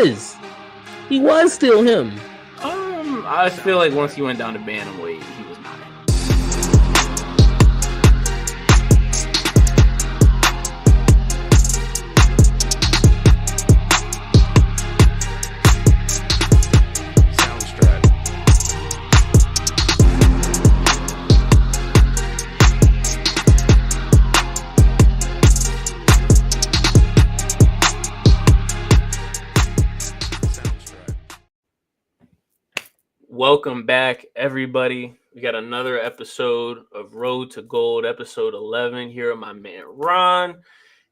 was. He was still him. I feel like once he went down to bantamweight, he was not him. Welcome back, everybody. We got another episode of Road to Gold, episode 11. Here with my man Ron.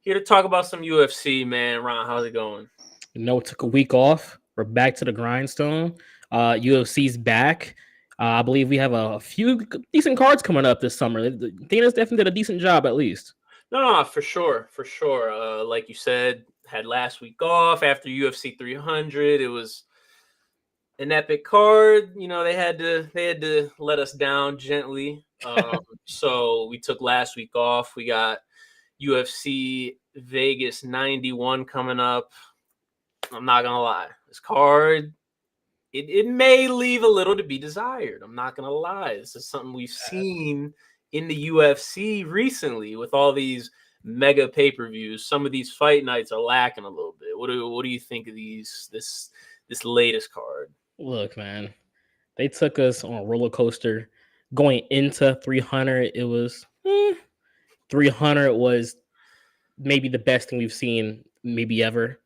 Here to talk about some UFC, man. Ron, how's it going? Took a week off. We're back to the grindstone. UFC's back. I believe we have a few decent cards coming up this summer. Dana's definitely did a decent job, at least. No, for sure. Like you said, had last week off after UFC 300. It was an epic card. You know, they had to let us down gently. So we took last week off. We got UFC Vegas 91 coming up. I'm not gonna lie, this card it may leave a little to be desired. I'm not gonna lie. This is something we've seen in the UFC recently with all these mega pay-per-views. Some of these fight nights are lacking a little bit. What do you think of this latest card? Look, man, they took us on a roller coaster going into 300. It was 300 was maybe the best thing we've seen maybe ever.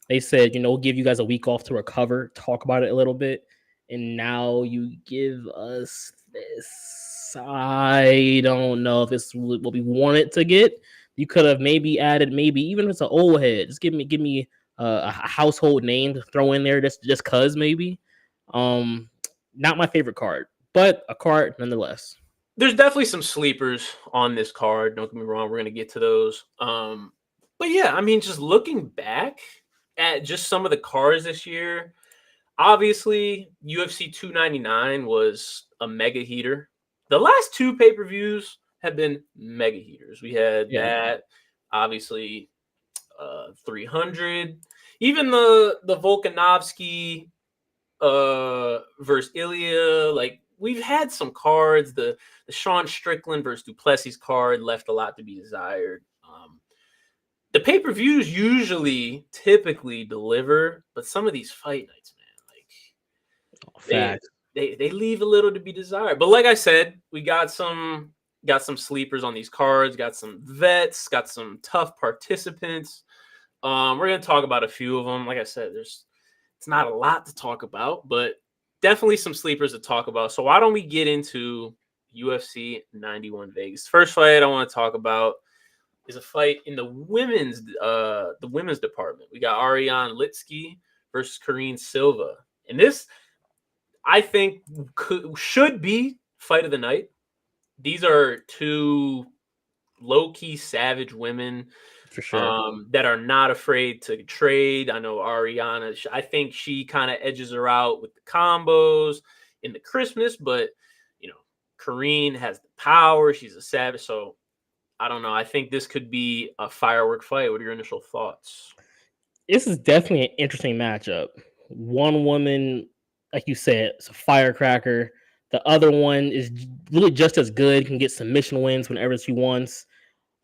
They said, we'll give you guys a week off to recover, talk about it a little bit, and now you give us this. I don't know if this is what we wanted to get. You could have maybe added, even if it's an old head, just give me a household name to throw in there just cause maybe. Not my favorite card, but a card nonetheless. There's definitely some sleepers on this card. Don't get me wrong, we're gonna get to those. But yeah, I mean, just looking back at just some of the cards this year, obviously UFC 299 was a mega heater. The last two pay-per-views have been mega heaters. We had that, obviously, 300, even the Volkanovski versus Ilya. Like, we've had some cards. The Sean Strickland versus Duplessis card left a lot to be desired. The pay-per-views typically deliver, but some of these fight nights, man, they leave a little to be desired. But like I said, we got some sleepers on these cards, got some vets, got some tough participants. We're gonna talk about a few of them. Like I said, it's not a lot to talk about, but definitely some sleepers to talk about. So why don't we get into UFC 91 Vegas? First fight I want to talk about is a fight in the women's department. We got Ariane Litsky versus Karine Silva. And this, I think, should be fight of the night. These are two low-key savage women, for sure, that are not afraid to trade. I know Ariana, I think she kind of edges her out with the combos in the crispness, but Karine has the power. She's a savage. So I don't know. I think this could be a firework fight. What are your initial thoughts? This is definitely an interesting matchup. One woman, like you said, it's a firecracker. The other one is really just as good, can get submission wins whenever she wants.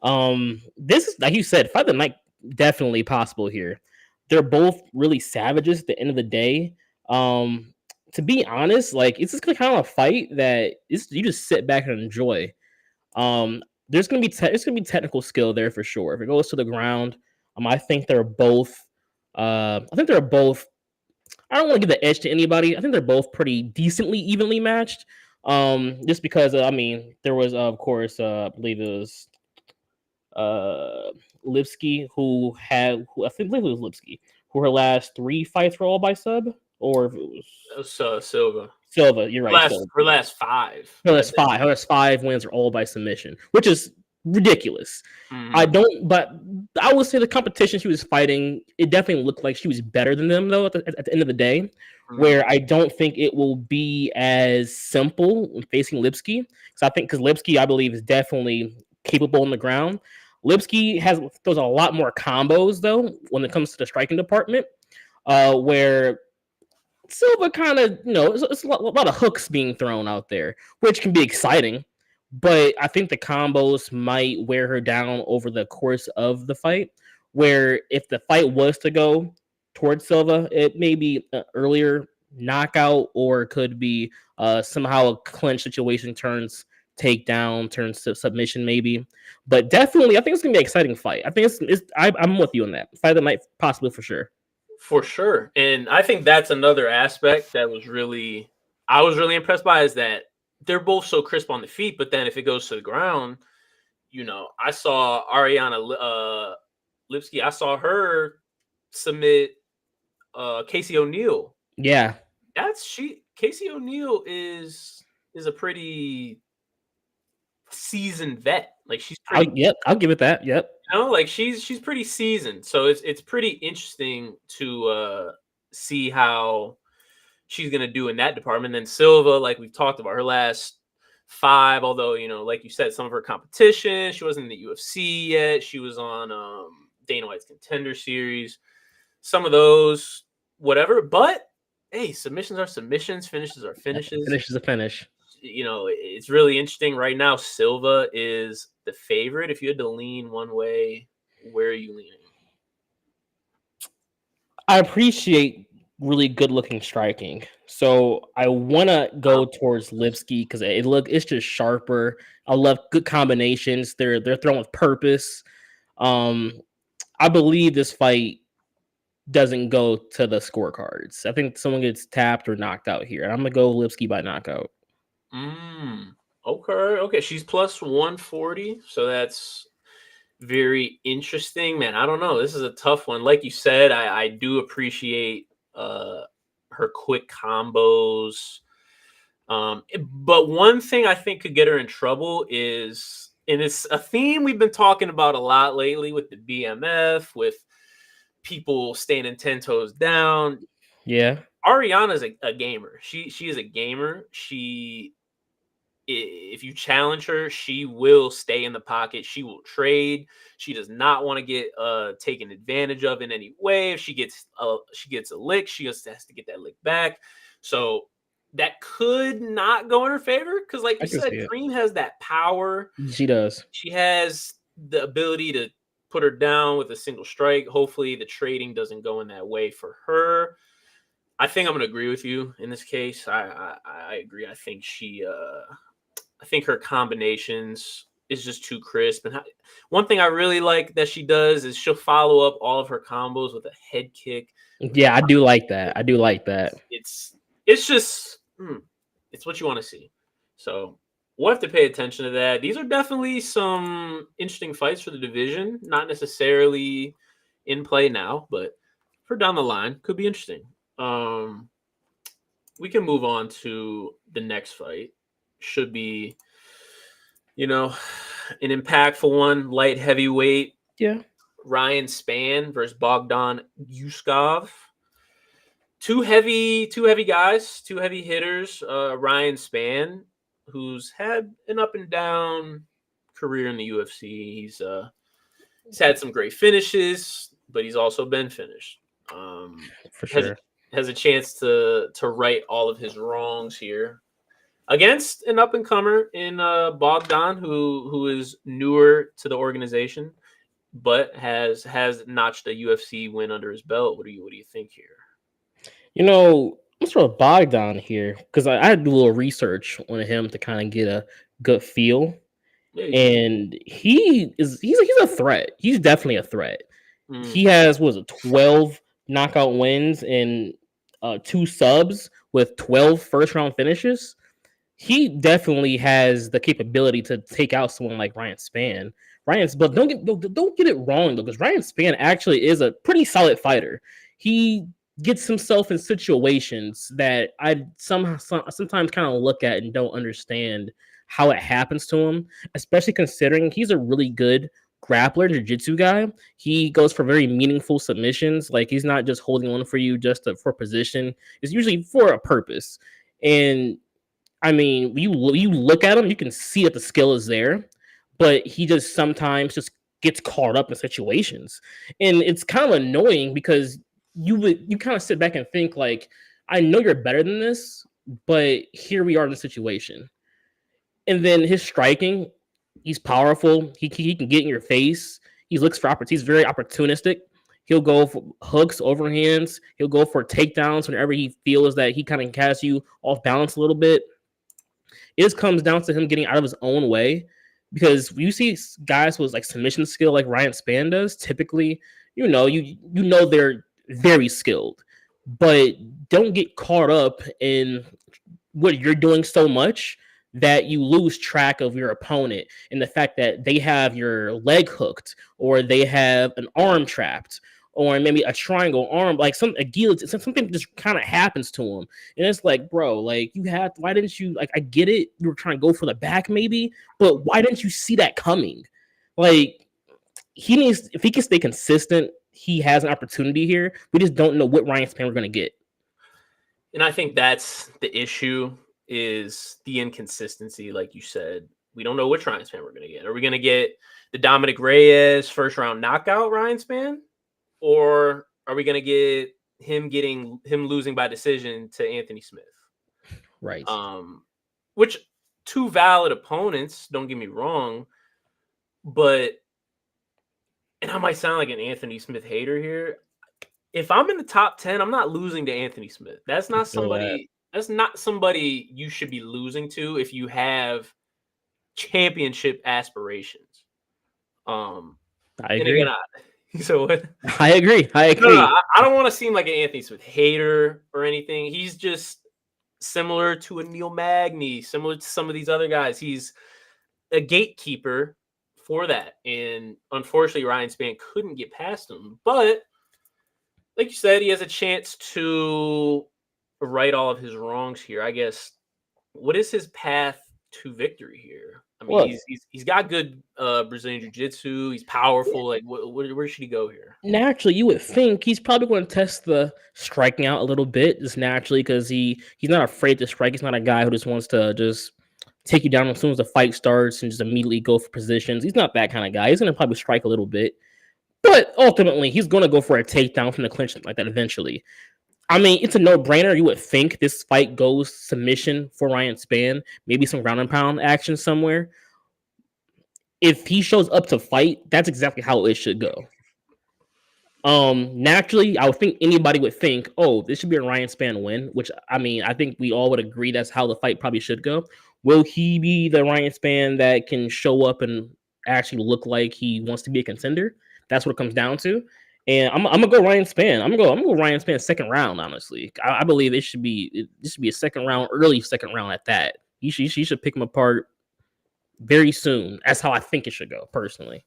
This is, like you said, fight of the night, definitely possible here. They're both really savages at the end of the day. To be honest, like, it's just kind of a fight that you just sit back and enjoy. There's gonna be technical skill there for sure. If it goes to the ground, I think they're both. I don't want to give the edge to anybody. I think they're both pretty decently evenly matched. Just because there was of course I believe it was Lipsky who I believe it was Lipsky who her last 3 fights were all by sub, or if it was Silva. You're right. Her last 5. Her last 5 wins are all by submission, which is ridiculous. Mm-hmm. But I would say the competition she was fighting, it definitely looked like she was better than them though at the end of the day. Mm-hmm. Where I don't think it will be as simple when facing Lipsky, because Lipsky, I believe, is definitely capable on the ground. Lipsky throws a lot more combos though when it comes to the striking department. where Silva kind of, it's a lot of hooks being thrown out there, which can be exciting. But I think the combos might wear her down over the course of the fight. Where if the fight was to go towards Silva, it may be an earlier knockout, or it could be somehow a clinch situation turns takedown, turns to submission, maybe. But definitely, I think it's gonna be an exciting fight. I think I'm with you on that fight. That might possibly for sure. For sure. And I think that's another aspect that I was really impressed by, is that they're both so crisp on the feet, but then if it goes to the ground, I saw Ariana Lipski, I saw her submit Casey O'Neill. Yeah, Casey O'Neill is a pretty seasoned vet. Like she's pretty, yep, I'll give it that. Yep. like she's pretty seasoned. So it's pretty interesting to see how she's gonna do in that department. Then Silva, like we've talked about, her last five, although like you said, some of her competition, she wasn't in the UFC yet. She was on Dana White's Contender Series. Some of those, whatever. But hey, submissions are submissions, finishes are finishes. Finish is a finish. It's really interesting right now. Silva is the favorite. If you had to lean one way, where are you leaning? I appreciate really good looking striking, so I want to go towards Lipski because it's just sharper. I love good combinations. They're thrown with purpose. I believe this fight doesn't go to the scorecards. I think someone gets tapped or knocked out here, and I'm gonna go Lipski by knockout. Okay. She's plus 140, so that's very interesting, man. I don't know. This is a tough one. Like you said, I do appreciate her quick combos. But one thing I think could get her in trouble is, and it's a theme we've been talking about a lot lately with the BMF, with people standing 10 toes down. Yeah. Ariana's a gamer. She is a gamer. If you challenge her, she will stay in the pocket. She will trade. She does not want to get taken advantage of in any way. If she gets a lick, she just has to get that lick back. So that could not go in her favor because, like you said, Cream has that power. She does. She has the ability to put her down with a single strike. Hopefully, the trading doesn't go in that way for her. I think I'm going to agree with you in this case. I agree. I think her combinations is just too crisp. And one thing I really like that she does is she'll follow up all of her combos with a head kick. Yeah, I do like that. It's just it's what you want to see. So we'll have to pay attention to that. These are definitely some interesting fights for the division. Not necessarily in play now, but for down the line, could be interesting. We can move on to the next fight. Should be, an impactful one. Light heavyweight. Yeah. Ryan Spann versus Bogdan Yuskov. Two heavy guys, two heavy hitters. Ryan Spann, who's had an up and down career in the UFC. He's had some great finishes, but he's also been finished. For sure. Has a chance to right all of his wrongs here against an up and comer in Bogdan, who is newer to the organization, but has notched a UFC win under his belt. What do you think here? Let's throw Bogdan here because I had to do a little research on him to kind of get a good feel. Yeah, and he's a threat. He's definitely a threat. He has 12 knockout wins and 2 subs with 12 first round finishes. He definitely has the capability to take out someone like Ryan Spann. But don't get it wrong though, because Ryan Spann actually is a pretty solid fighter. He gets himself in situations that I sometimes kind of look at and don't understand how it happens to him, especially considering he's a really good grappler, jiu-jitsu guy. He goes for very meaningful submissions. Like he's not just holding on for you just for position. It's usually for a purpose. And I mean, you look at him, you can see that the skill is there, but he just sometimes just gets caught up in situations. And it's kind of annoying because you kind of sit back and think like, I know you're better than this, but here we are in the situation. And then his striking, he's powerful. He can get in your face. He looks for opportunities. He's very opportunistic. He'll go for hooks, overhands. He'll go for takedowns whenever he feels that he kind of has you off balance a little bit. It just comes down to him getting out of his own way. Because you see guys with like submission skill like Ryan Spann does, typically, you know they're very skilled, but don't get caught up in what you're doing so much that you lose track of your opponent and the fact that they have your leg hooked or they have an arm trapped or maybe a triangle arm, like a guillotine, something just kind of happens to him. And it's like, bro, like why didn't you, like, I get it. You were trying to go for the back maybe, but why didn't you see that coming? Like, if he can stay consistent, he has an opportunity here. We just don't know what Ryan Spann we're going to get. And I think that's the issue, is the inconsistency. Like you said, we don't know which Ryan Spann we're going to get. Are we going to get the Dominic Reyes first round knockout Ryan Spann? Or are we going to get him losing by decision to Anthony Smith? Right. Which, two valid opponents, don't get me wrong, but, and I might sound like an Anthony Smith hater here, if I'm in the top 10, I'm not losing to Anthony Smith. That's not somebody you should be losing to if you have championship aspirations. I agree. And again, so what? I agree. No, I don't want to seem like an Anthony Smith hater or anything. He's just similar to a Neil Magny, similar to some of these other guys. He's a gatekeeper for that. And unfortunately, Ryan Spann couldn't get past him. But like you said, he has a chance to right all of his wrongs here. I guess, what is his path to victory here? I mean, he's got good Brazilian jiu-jitsu. He's powerful. Like, where should he go here? Naturally, you would think he's probably going to test the striking out a little bit, just naturally, because he's not afraid to strike. He's not a guy who just wants to just take you down as soon as the fight starts and just immediately go for positions. He's not that kind of guy. He's going to probably strike a little bit, but ultimately, he's going to go for a takedown from the clinch like that eventually. I mean, it's a no-brainer. You would think this fight goes submission for Ryan Spann, maybe some ground and pound action somewhere. If he shows up to fight, that's exactly how it should go. Naturally, I would think anybody would think, oh, this should be a Ryan Spann win, which, I mean, I think we all would agree that's how the fight probably should go. Will he be the Ryan Spann that can show up and actually look like he wants to be a contender? That's what it comes down to. And I'm gonna go Ryan Spann. I'm gonna go Ryan Spann second round. Honestly, I believe this should be a second round, early second round at that. You should pick him apart very soon. That's how I think it should go, personally.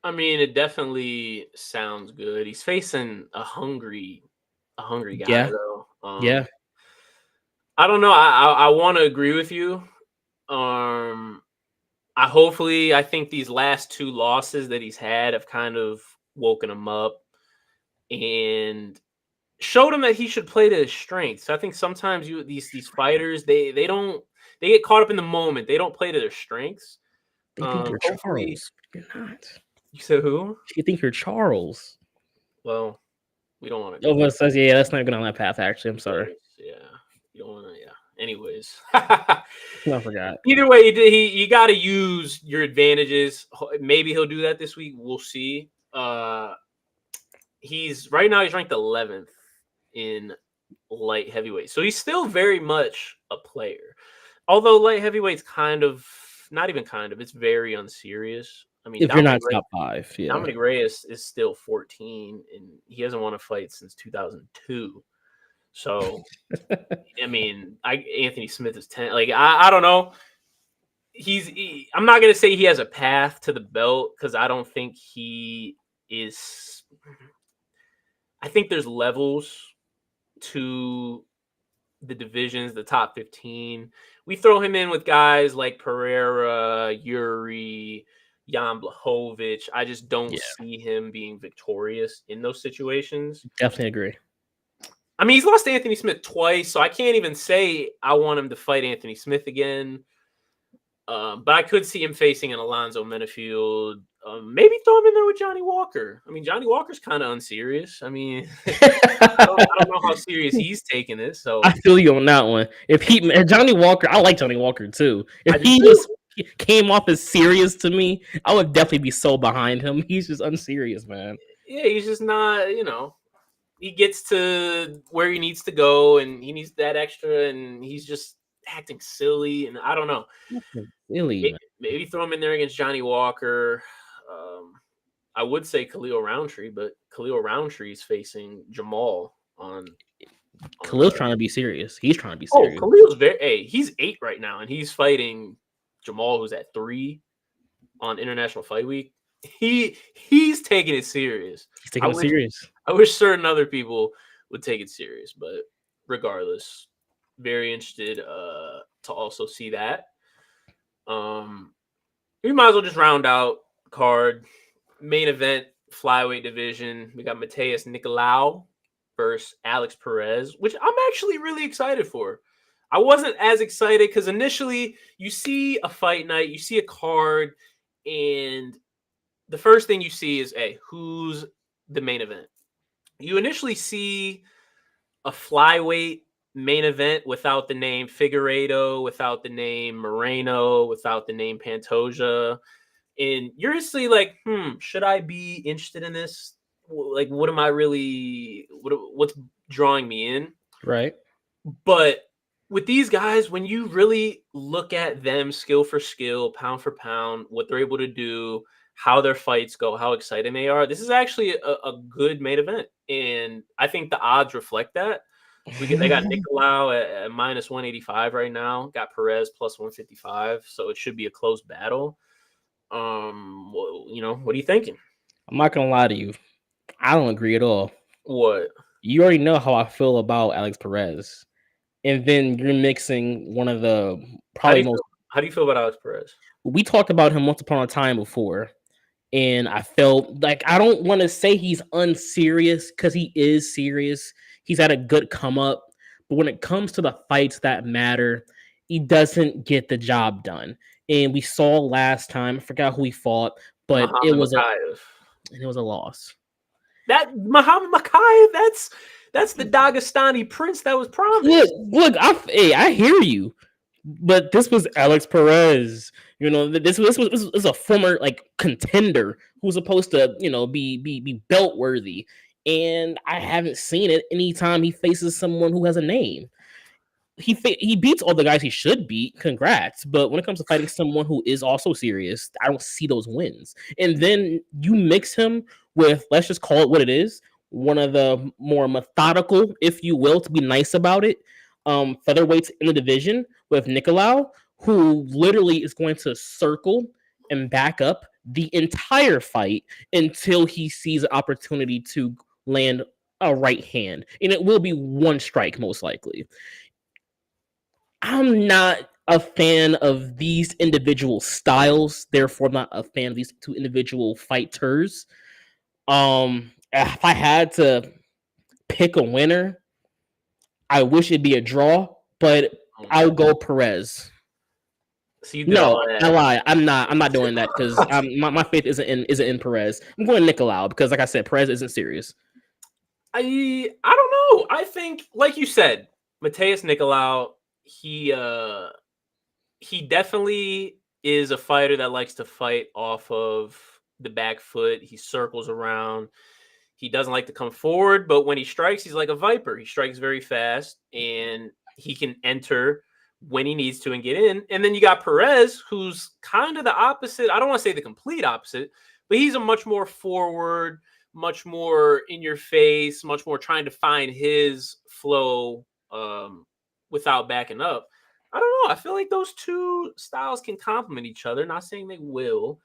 I mean, it definitely sounds good. He's facing a hungry guy, though. Yeah. I don't know. I want to agree with you. I think these last two losses that he's had have kind of woken him up and showed him that he should play to his strengths. I think sometimes these fighters, they get caught up in the moment. They don't play to their strengths. They think you're Charles. You're not. You said who? You think you're Charles. Well, we don't want to. Oh, says, yeah, that's not going on that path. Actually, I'm sorry. Yeah, you don't want to. Yeah. Anyways, I forgot. Either way, you got to use your advantages. Maybe he'll do that this week. We'll see. He's ranked 11th in light heavyweight, so he's still very much a player. Although light heavyweight's it's very unserious. I mean, if you're not top 5, yeah. Dominic Reyes is still 14, and he hasn't won a fight since 2002. So, I mean, Anthony Smith is 10. Like, I don't know. I'm not gonna say he has a path to the belt, because I don't think he is. I think there's levels to the divisions, the top 15. We throw him in with guys like Pereira, Yuri, Jan Blachowicz. I just don't see him being victorious in those situations. Definitely agree. I mean, he's lost to Anthony Smith twice, so I can't even say I want him to fight Anthony Smith again. But I could see him facing an Alonzo Menifield, Maybe throw him in there with Johnny Walker. I mean, Johnny Walker's kind of unserious. I mean, I don't know how serious he's taking this. I So feel you on that one. If Johnny Walker, I like Johnny Walker too. If I do he too. just came off as serious to me, I would definitely be so behind him. He's just unserious, man. Yeah, he's just not. He gets to where he needs to go, and he needs that extra, and he's just acting silly. And I don't know. Silly, man. Maybe throw him in there against Johnny Walker. Um, I would say Khalil Roundtree, but Khalil Roundtree is facing Jamal on Khalil's the. trying to be serious. He's trying to be Oh, serious. Khalil's very. Hey, he's 8 right now, and he's fighting Jamal, who's at 3 on International Fight Week. He's taking it serious. He's I taking it wish serious. I wish certain other people would take it serious, but regardless, very interested to also see that. We might as well just round out card main event flyweight division. We got Mateus Nicolau versus Alex Perez, which I'm actually really excited for. I wasn't as excited because initially you see a fight night, you see a card, and the first thing you see is, hey, who's the main event? You initially see a flyweight main event without the name Figueiredo, without the name Moreno, without the name Pantoja. And you're just like, should I be interested in this? Like, what am I really, what's drawing me in? Right. But with these guys, when you really look at them skill for skill, pound for pound, what they're able to do, how their fights go, how exciting they are, this is actually a good main event. And I think the odds reflect that. They got Nicolau at minus 185 right now, got Perez plus 155, so it should be a close battle. What are you thinking? I'm not gonna lie to you. I don't agree at all. What? You already know how I feel about Alex Perez, and then you're mixing one of the How do probably you feel, most. how do you feel about Alex Perez? We talked about him once upon a time before, and I felt like I don't want to say he's unserious because he is serious. He's had a good come up, but when it comes to the fights that matter, he doesn't get the job done. And we saw last time, I forgot who he fought, but it Muhammad was a Makayev. loss. That Muhammad Makayev, that's the Dagestani prince that was promised. Look, I hear you, but this was Alex Perez. You know, this was a former like contender who was supposed to, be belt worthy, and I haven't seen it anytime he faces someone who has a name. He beats all the guys he should beat. Congrats, but when it comes to fighting someone who is also serious, I don't see those wins. And then you mix him with, let's just call it what it is, one of the more methodical, if you will, to be nice about it, featherweights in the division with Nicolau, who literally is going to circle and back up the entire fight until he sees an opportunity to land a right hand, and it will be one strike most likely. I'm not a fan of these individual styles, therefore I'm not a fan of these two individual fighters. If I had to pick a winner, I wish it'd be a draw, but Oh I'll my! go Perez. So you did all No, I that. lie. I'm not doing that because my faith isn't in Perez. I'm going Nicolau because, like I said, Perez isn't serious. I don't know. I think, like you said, Mateus Nicolau, he definitely is a fighter that likes to fight off of the back foot. He circles around. He doesn't like to come forward, but when he strikes, he's like a viper. He strikes very fast, and he can enter when he needs to and get in. And then you got Perez, who's kind of the opposite. I don't want to say the complete opposite, but he's a much more forward, much more in your face, much more trying to find his flow without backing up. I don't know. I feel like those two styles can complement each other. Not saying they will,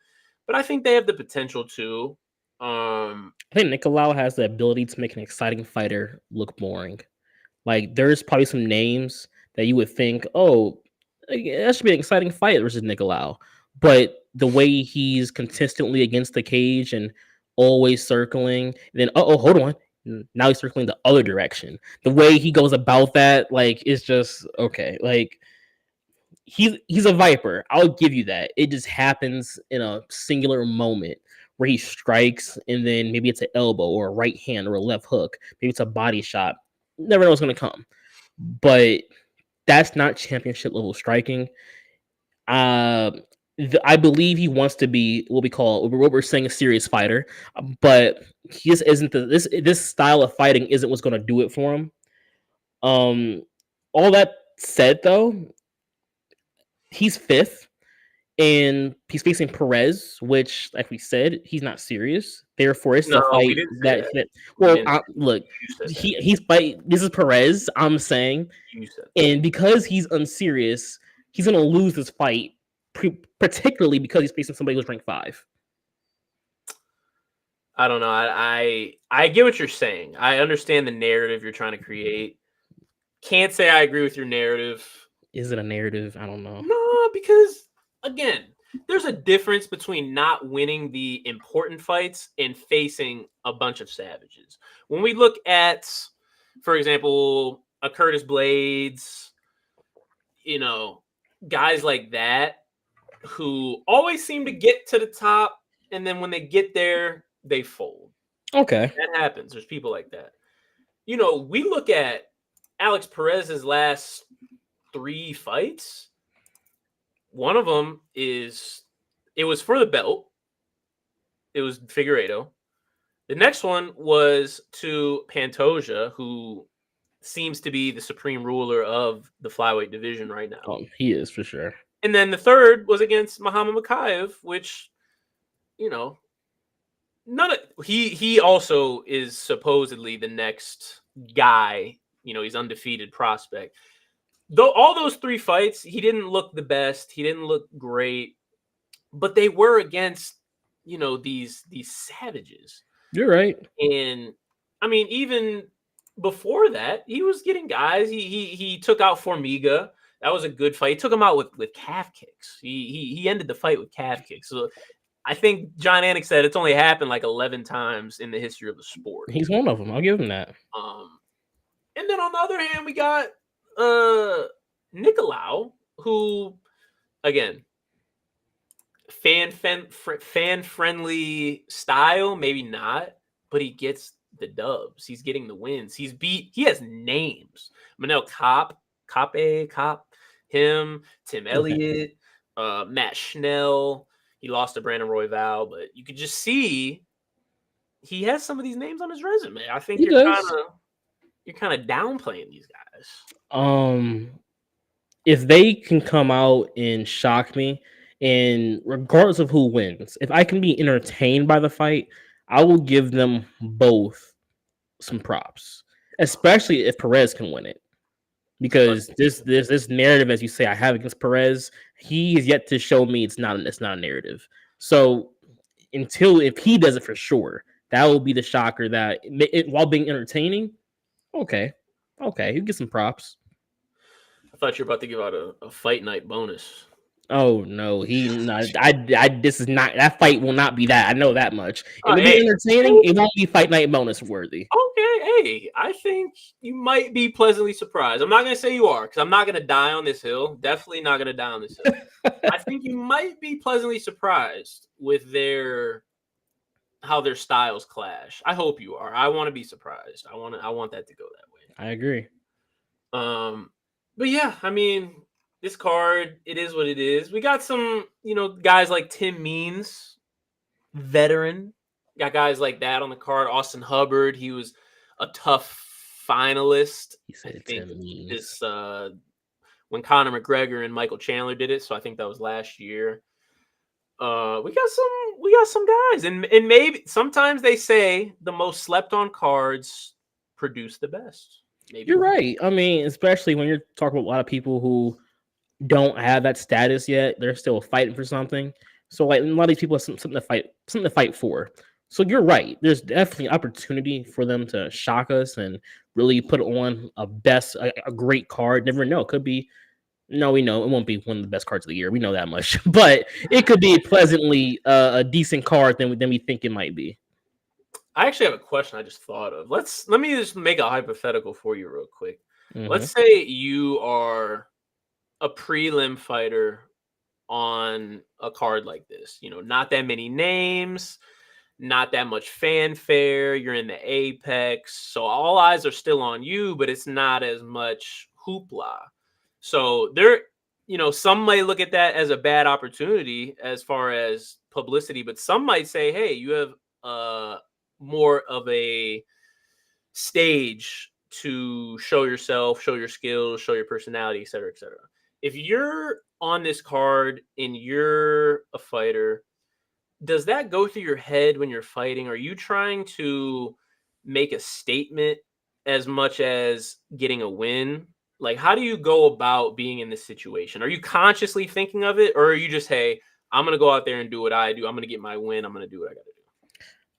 but I think they have the potential to. I think Nicolau has the ability to make an exciting fighter look boring. Like there's probably some names that you would think, oh, that should be an exciting fight versus Nicolau. But the way he's consistently against the cage and always circling, and then hold on. Now he's circling the other direction. The way he goes about that, like, is just okay. Like he's a viper. I'll give you that. It just happens in a singular moment. where he strikes and then maybe it's an elbow or a right hand or a left hook. Maybe it's a body shot. Never know what's going to come. But that's not championship level striking. Uh, I believe he wants to be what we're saying a serious fighter, but he just isn't. This style of fighting isn't what's going to do it for him. All that said, though, he's fifth, and he's facing Perez, which, like we said, he's not serious. Therefore, it's No, a we fight didn't say that. that. that We well, didn't. look, You said that. he's fight. This is Perez. I'm saying, You said that. and because he's unserious, he's gonna lose this fight, particularly because he's facing somebody who's ranked 5. I don't know. I get what you're saying. I understand the narrative you're trying to create. Can't say I agree with your narrative. Is it a narrative? I don't know. No, because again, there's a difference between not winning the important fights and facing a bunch of savages. When we look at, for example, a Curtis Blades, guys like that who always seem to get to the top, and then when they get there, they fold. Okay. That happens. There's people like that. We look at Alex Perez's last 3 fights. One of them it was for the belt. It was Figueiredo. The next one was to Pantoja, who seems to be the supreme ruler of the flyweight division right now. He is for sure. And then the third was against Muhammad Makayev, which, he also is supposedly the next guy. He's undefeated prospect. Though all those 3 fights, he didn't look the best. He didn't look great, but they were against, these savages. You're right. And I mean, even before that, he was getting guys. He took out Formiga. That was a good fight. He took him out with calf kicks. He ended the fight with calf kicks. So I think John Anik said it's only happened like 11 times in the history of the sport. He's one of them. I'll give him that. And then on the other hand, we got Nicolau, who, again, fan friendly style, maybe not, but he gets the dubs. He's getting the wins. He has names. Manel Cop, him, Tim Elliott, Matt Schnell. He lost to Brandon Royval, but you could just see he has some of these names on his resume. I think you're kind of downplaying these guys. If they can come out and shock me, and regardless of who wins, if I can be entertained by the fight, I will give them both some props, especially if Perez can win it. Because this narrative, as you say, I have against Perez, he is yet to show me it's not a narrative. So if he does it for sure, that will be the shocker. That while being entertaining, okay, you get some props. I thought you were about to give out a fight night bonus. Oh no, this is not, that fight will not be that. I know that much. It will be entertaining. It won't be fight night bonus worthy. Okay, hey, I think you might be pleasantly surprised. I'm not gonna say you are, because I'm not gonna die on this hill. Definitely not gonna die on this hill. I think you might be pleasantly surprised with how their styles clash. I hope you are. I want to be surprised. I want that to go that way. I agree. But yeah, I mean, this card, it is what it is. We got some, guys like Tim Means, veteran. Got guys like that on the card. Austin Hubbard, he was a tough finalist. He said Tim Means. This when Conor McGregor and Michael Chandler did it, so I think that was last year. We got some guys, and maybe sometimes they say the most slept on cards produce the best. Maybe you're right. I mean, especially when you're talking about a lot of people who don't have that status yet, they're still fighting for something. So like a lot of these people have something to fight for. So you're right. There's definitely opportunity for them to shock us and really put on a great card. Never know. It could be. No, we know it won't be one of the best cards of the year. We know that much, but it could be pleasantly a decent card than we think it might be. I actually have a question I just thought of. Let me just make a hypothetical for you real quick. Mm-hmm. Let's say you are a prelim fighter on a card like this. Not that many names. not that much fanfare. You're in the apex. So all eyes are still on you, but it's not as much hoopla. So some might look at that as a bad opportunity as far as publicity, but some might say, hey, you have more of a stage to show yourself, show your skills, show your personality, et cetera, et cetera. If you're on this card and you're a fighter, does that go through your head when you're fighting? Are you trying to make a statement as much as getting a win? Like, how do you go about being in this situation? Are you consciously thinking of it, or are you just, hey, I'm going to go out there and do what I do. I'm going to get my win. I'm going to do what I got to do.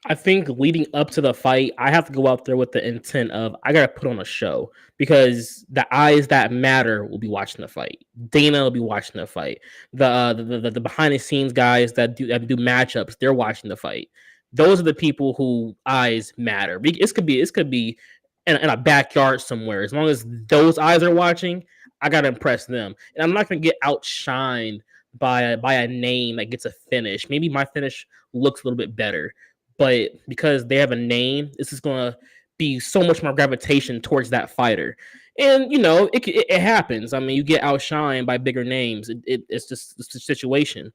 I think leading up to the fight, I have to go out there with the intent of I gotta put on a show because the eyes that matter will be watching the fight. Dana will be watching the fight. The behind the scenes guys that do matchups, they're watching the fight. Those are the people who eyes matter. It could be in a backyard somewhere. As long as those eyes are watching, I gotta impress them, and I'm not gonna get outshined by a name that gets a finish. Maybe my finish looks a little bit better, but because they have a name, this is going to be so much more gravitation towards that fighter. And it happens. I mean, you get outshined by bigger names. It's the situation.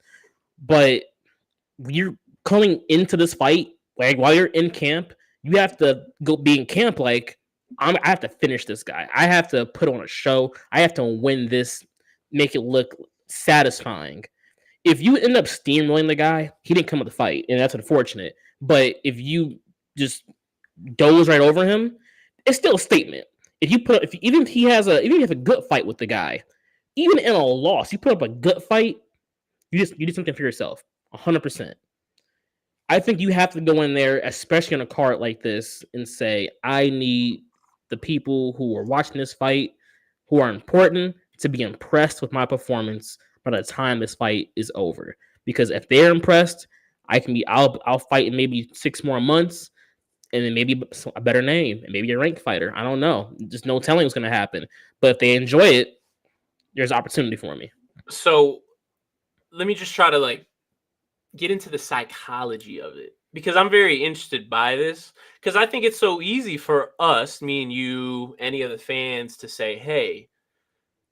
But you're coming into this fight, like while you're in camp, you have to go be in camp like I have to finish this guy. I have to put on a show. I have to win this, make it look satisfying. If you end up steamrolling the guy, he didn't come with the fight, and that's unfortunate. But if you just doze right over him, it's still a statement. Even if you have a good fight with the guy, even in a loss, you put up a good fight, you did something for yourself, 100%. I think you have to go in there, especially on a card like this, and say, I need the people who are watching this fight, who are important, to be impressed with my performance by the time this fight is over. Because if they're impressed, I'll fight in maybe 6 more months, and then maybe a better name, and maybe a ranked fighter. I don't know. Just no telling what's going to happen. But if they enjoy it, there's opportunity for me. So let me just try to get into the psychology of it, because I'm very interested by this, because I think it's so easy for us, me and you, any of the fans, to say, hey,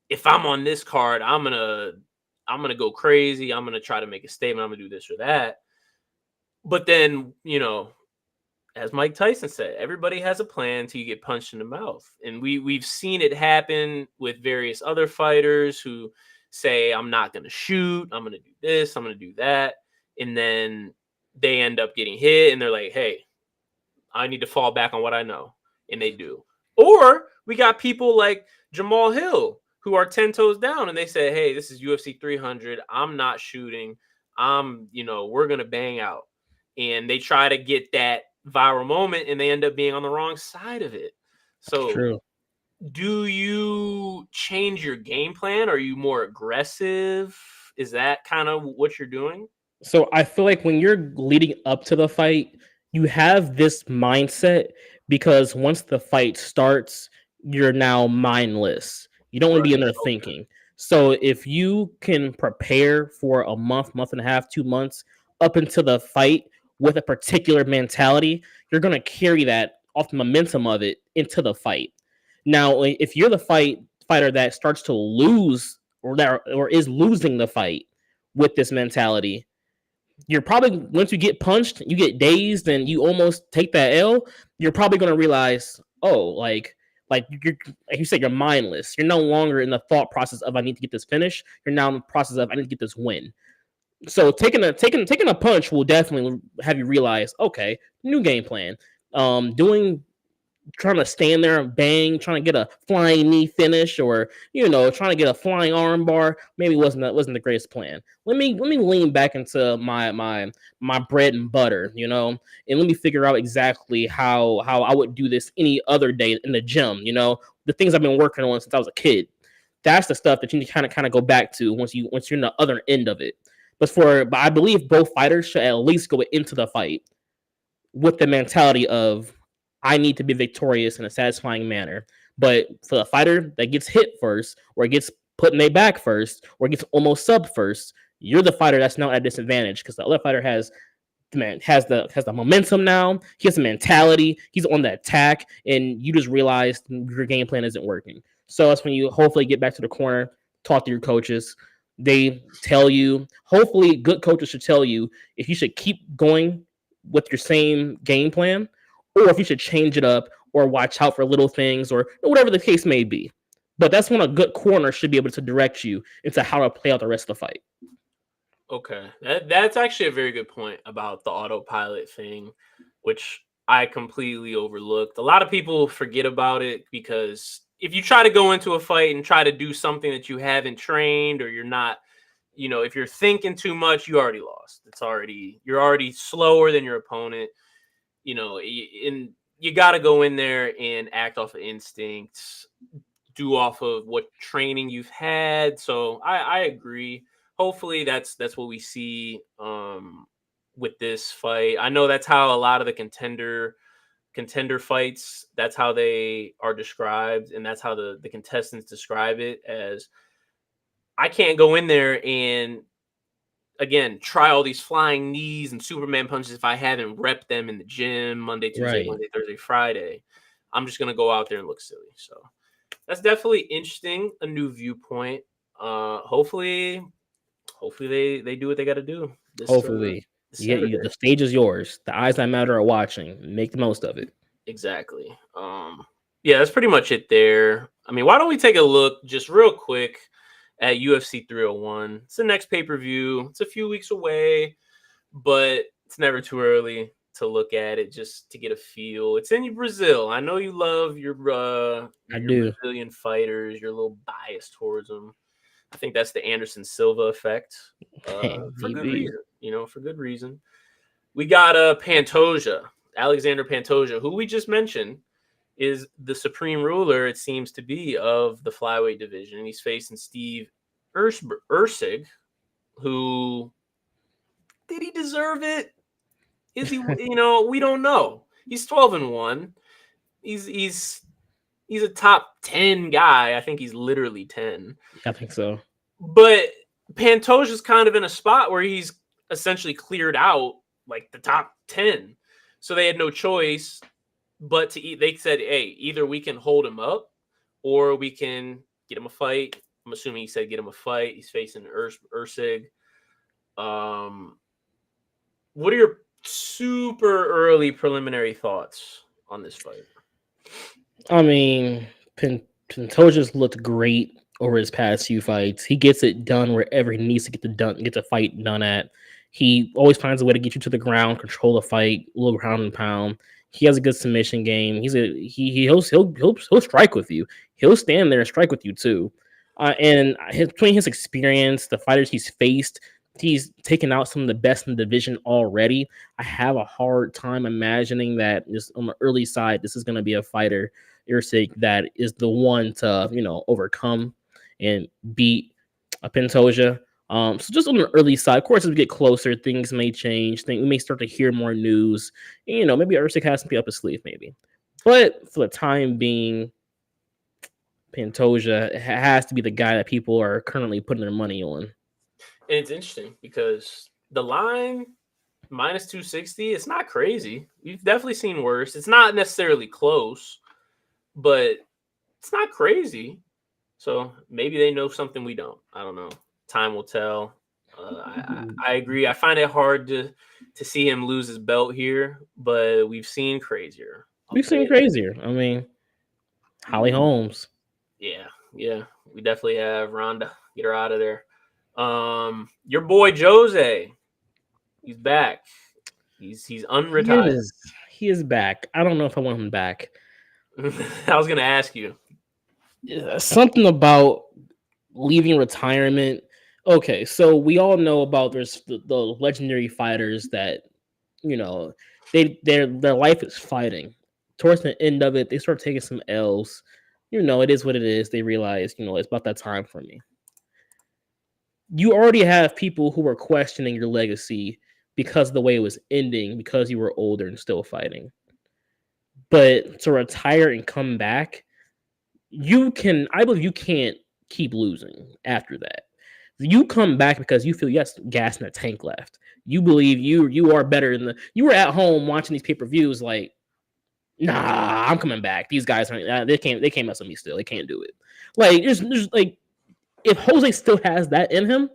if I'm on this card, I'm gonna go crazy. I'm gonna try to make a statement. I'm gonna do this or that. But then, as Mike Tyson said, everybody has a plan till you get punched in the mouth. And we've seen it happen with various other fighters who say, I'm not gonna shoot, I'm gonna do this, I'm gonna do that. And then they end up getting hit and they're like, hey, I need to fall back on what I know. And they do. Or we got people like Jamal Hill who are 10 toes down and they say, hey, this is UFC 300. I'm not shooting. We're going to bang out. And they try to get that viral moment and they end up being on the wrong side of it. That's So true. do you change your game plan? Are you more aggressive? Is that kind of what you're doing? So I feel like when you're leading up to the fight, you have this mindset because once the fight starts, you're now mindless. You don't want to be in Right. there thinking. So if you can prepare for a month and a half, 2 months up until the fight with a particular mentality, you're going to carry that off the momentum of it into the fight. Now, if you're the fighter that starts to lose or is losing the fight with this mentality, you're probably, once you get punched, you get dazed, and you almost take that L. You're probably going to realize, oh, like you said, you're mindless. You're no longer in the thought process of I need to get this finish. You're now in the process of I need to get this win. So taking a punch will definitely have you realize, okay, new game plan. Doing Trying to stand there and bang, trying to get a flying knee finish, or trying to get a flying arm bar, maybe wasn't the greatest plan. Let me lean back into my bread and butter, and let me figure out exactly how I would do this any other day in the gym. The things I've been working on since I was a kid. That's the stuff that you need to kind of go back to once you're in the other end of it. But I believe both fighters should at least go into the fight with the mentality of I need to be victorious in a satisfying manner. But for the fighter that gets hit first, or gets put in their back first, or gets almost sub first, you're the fighter that's now at a disadvantage because the other fighter has the man has the momentum now. He has the mentality. He's on the attack, and you just realize your game plan isn't working. So that's when you hopefully get back to the corner, talk to your coaches. They tell you. Hopefully, good coaches should tell you if you should keep going with your same game plan, or if you should change it up, or watch out for little things, or whatever the case may be. But that's when a good corner should be able to direct you into how to play out the rest of the fight. Okay, that's actually a very good point about the autopilot thing, which I completely overlooked. A lot of people forget about it because if you try to go into a fight and try to do something that you haven't trained or you're not, if you're thinking too much, you already lost. You're already slower than your opponent, and you got to go in there and act off of instincts, do off of what training you've had. So I agree. Hopefully that's what we see with this fight. I know that's how a lot of the contender fights, that's how they are described, and that's how the contestants describe it as. I can't go in there and again try all these flying knees and Superman punches if I haven't repped them in the gym Monday, Tuesday, Right. Wednesday, Thursday, Friday. I'm just gonna go out there and look silly. So that's definitely interesting, a new viewpoint. Hopefully they do what they got to do Hopefully, this the Saturday. stage is yours. The eyes that matter are watching. Make the most of it. Exactly. Yeah, that's pretty much it there. I mean, why don't we take a look just real quick at UFC 301? It's the next pay-per-view. It's a few weeks away, but it's never too early to look at it just to get a feel. It's in Brazil. I know you love I your do. Brazilian fighters. You're a little biased towards them. I think that's the Anderson Silva effect. For good Maybe. reason, for good reason. We got Pantoja, Alexander Pantoja, who we just mentioned is the supreme ruler, it seems to be, of the flyweight division. He's facing Steve Ursig, who did he deserve it? Is he? We don't know. He's 12-1. He's a top 10 guy. I think he's literally 10. I think so. But Pantoja's kind of in a spot where he's essentially cleared out like the top 10. So they had no choice but to eat. They said, hey, either we can hold him up or we can get him a fight. I'm assuming he said get him a fight. He's facing Ursig. What are your super early preliminary thoughts on this fight? I mean, Pantoja's looked great over his past few fights. He gets it done wherever he needs to get the fight done at. He always finds a way to get you to the ground, control the fight, a little ground and pound. He has a good submission game. He'll strike with you. He'll stand there and strike with you too. Between his experience, the fighters he's faced, he's taken out some of the best in the division already. I have a hard time imagining that just on the early side, this is going to be a fighter Usyk that is the one to overcome and beat a Pantoja. So just on the early side, of course, as we get closer, things may change. We may start to hear more news. Maybe Usyk has something up his sleeve, maybe. But for the time being, Pantoja has to be the guy that people are currently putting their money on. And it's interesting because the line minus 260, it's not crazy. We've definitely seen worse. It's not necessarily close, but it's not crazy. So maybe they know something we don't. I don't know. Time will tell. I agree. I find it hard to see him lose his belt here, but we've seen crazier. We've seen crazier. I mean, Holly Holmes. Yeah. We definitely have Rhonda. Get her out of there. Your boy Jose, he's back. He's unretired. He is back. I don't know if I want him back. I was gonna ask you. Something about leaving retirement. Okay, so we all know about there's the legendary fighters that their life is fighting. Towards the end of it, they start taking some L's. It is what it is. They realize, it's about that time for me. You already have people who are questioning your legacy because of the way it was ending, because you were older and still fighting. But to retire and come back, I believe you can't keep losing after that. You come back because you feel yes, gas in the tank left. You believe you are better than you were at home watching these pay-per-views like, nah, I'm coming back. These guys they can't mess with me still. They can't do it. Like there's like if Jose still has that in him,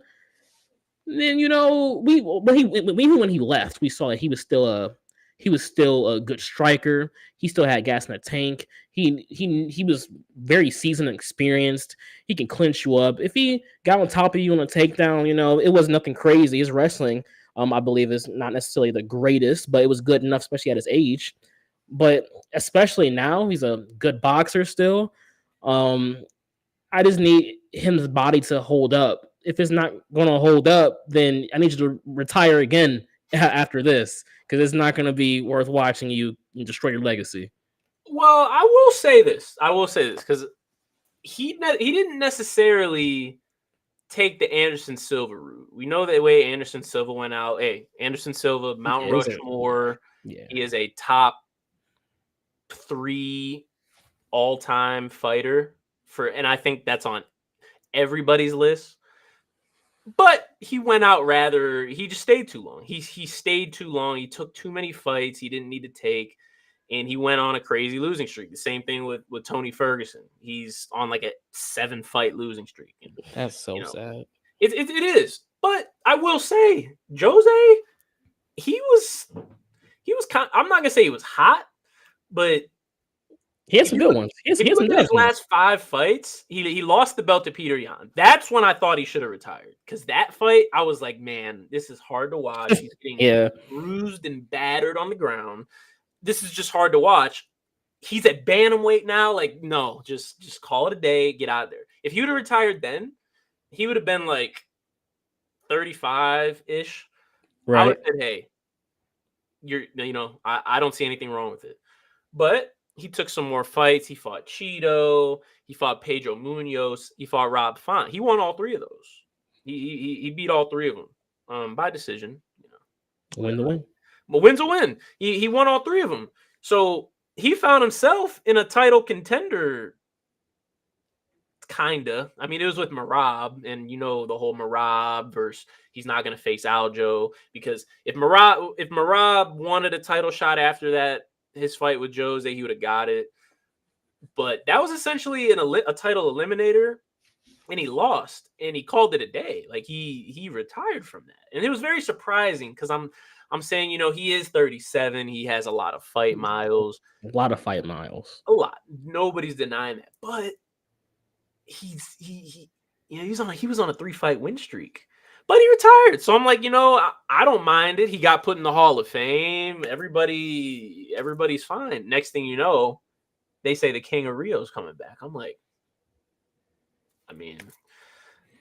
then even when he left, we saw that he was still a good striker. He still had gas in the tank. He was very seasoned and experienced. He can clinch you up. If he got on top of you on a takedown, it was nothing crazy. His wrestling, I believe, is not necessarily the greatest, but it was good enough, especially at his age. But especially now, he's a good boxer still. Um, I just need his body to hold up. If it's not going to hold up, then I need you to retire again after this because it's not going to be worth watching you destroy your legacy. Well, I will say this. Because he didn't necessarily take the Anderson Silva route. We know the way Anderson Silva went out. Hey, Anderson Silva, Mount Rushmore. Yeah. He is a top 3 all-time fighter and I think that's on everybody's list. But he went out he just stayed too long. He stayed too long. He took too many fights he didn't need to take. And he went on a crazy losing streak. The same thing with Tony Ferguson. He's on like a 7-fight losing streak. And, that's so sad. It is. But I will say, Jose, he was I'm not gonna say he was hot, but he had some good ones. He had some good his last 5 fights, he lost the belt to Peter Yan. That's when I thought he should have retired. Because that fight, I was like, man, this is hard to watch. He's getting bruised and battered on the ground. This is just hard to watch. He's at bantamweight now. Like, no, just call it a day. Get out of there. If he would have retired then, he would have been like 35-ish. Right. I would have said, hey, I don't see anything wrong with it. But he took some more fights. He fought Cheeto. He fought Pedro Munoz. He fought Rob Font. He won all 3 of those. He beat all 3 of them by decision. Win the win. But win's a win. He won all 3 of them. So he found himself in a title contender. Kinda. I mean, it was with Merab, and the whole Merab versus he's not going to face Aljo, because if Merab wanted a title shot after that, his fight with Jose, he would have got it. But that was essentially a title eliminator, and he lost, and he called it a day. Like he retired from that, and it was very surprising because I'm saying, he is 37. He has a lot of fight miles. A lot of fight miles. A lot. Nobody's denying that. But he was on a 3-fight win streak. But he retired. So I'm like, I don't mind it. He got put in the Hall of Fame. Everybody's fine. Next thing you know, they say the King of Rio's coming back. I'm like, I mean,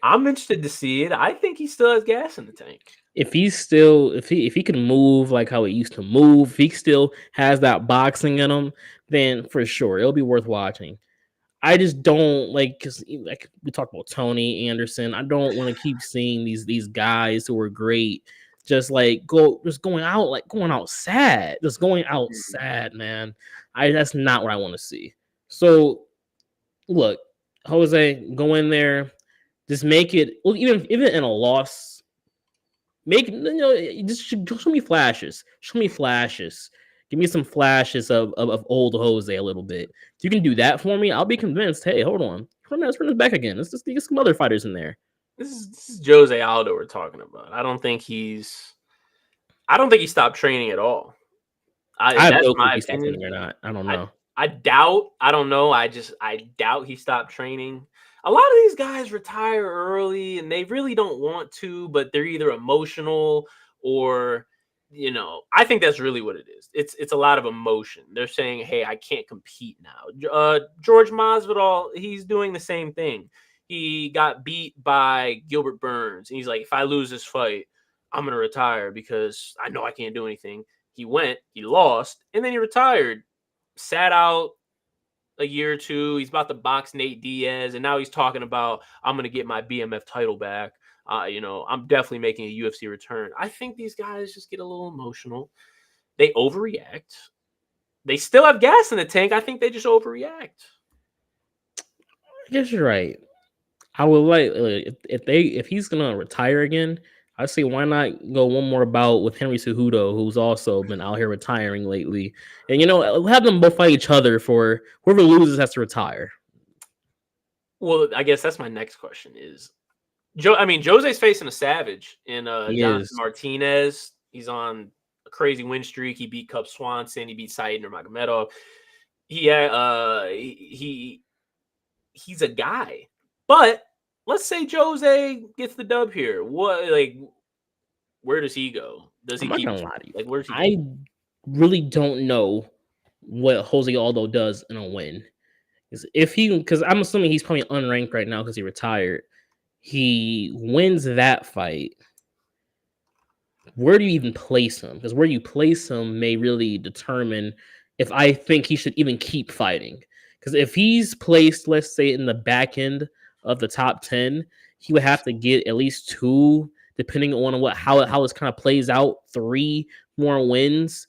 I'm interested to see it. I think he still has gas in the tank. If he can move like how he used to move, if he still has that boxing in him, then for sure it'll be worth watching. I just don't because like we talked about Tony Anderson. I don't want to keep seeing these guys who are great going out sad, sad, man. That's not what I want to see. So look, Jose, go in there, just make it. Well, even in a loss, just show me flashes. Give me some flashes of old Jose a little bit. If you can do that for me, I'll be convinced. Hey, hold on. Let's run this back again. Let's just get some other fighters in there. This is Jose Aldo we're talking about. I don't think he stopped training at all. I have no clue if he stopped training or not. I don't know. I don't know. I doubt he stopped training. A lot of these guys retire early and they really don't want to, but they're either emotional or I think that's really what it is. It's a lot of emotion. They're saying, hey, I can't compete now. George Masvidal, he's doing the same thing. He got beat by Gilbert Burns. And he's like, if I lose this fight, I'm going to retire because I know I can't do anything. He lost, and then he retired. Sat out a year or 2. He's about to box Nate Diaz, and now he's talking about, I'm going to get my BMF title back. I'm definitely making a UFC return. I think these guys just get a little emotional. They overreact. They still have gas in the tank. I think they just overreact. I guess you're right. I would like if he's gonna retire again. I say why not go one more bout with Henry Cejudo, who's also been out here retiring lately, and have them both fight each other for whoever loses has to retire. Well, I guess that's my next question is Joe. I mean, Jose's facing a savage in He Jonathan is. Martinez. He's on a crazy win streak. He beat Cub Swanson. He beat Said Nurmagomedov. He's a guy. But let's say Jose gets the dub here. Where does he go? Does I'm he not keep gonna lie to you. where's he I really don't know what Jose Aldo does in a win. Because I'm assuming he's probably unranked right now because he retired. He wins that fight. Where do you even place him? Because where you place him may really determine if I think he should even keep fighting. Because if he's placed, let's say, in the back end of the top 10, he would have to get at least two, depending on how this kind of plays out, three more wins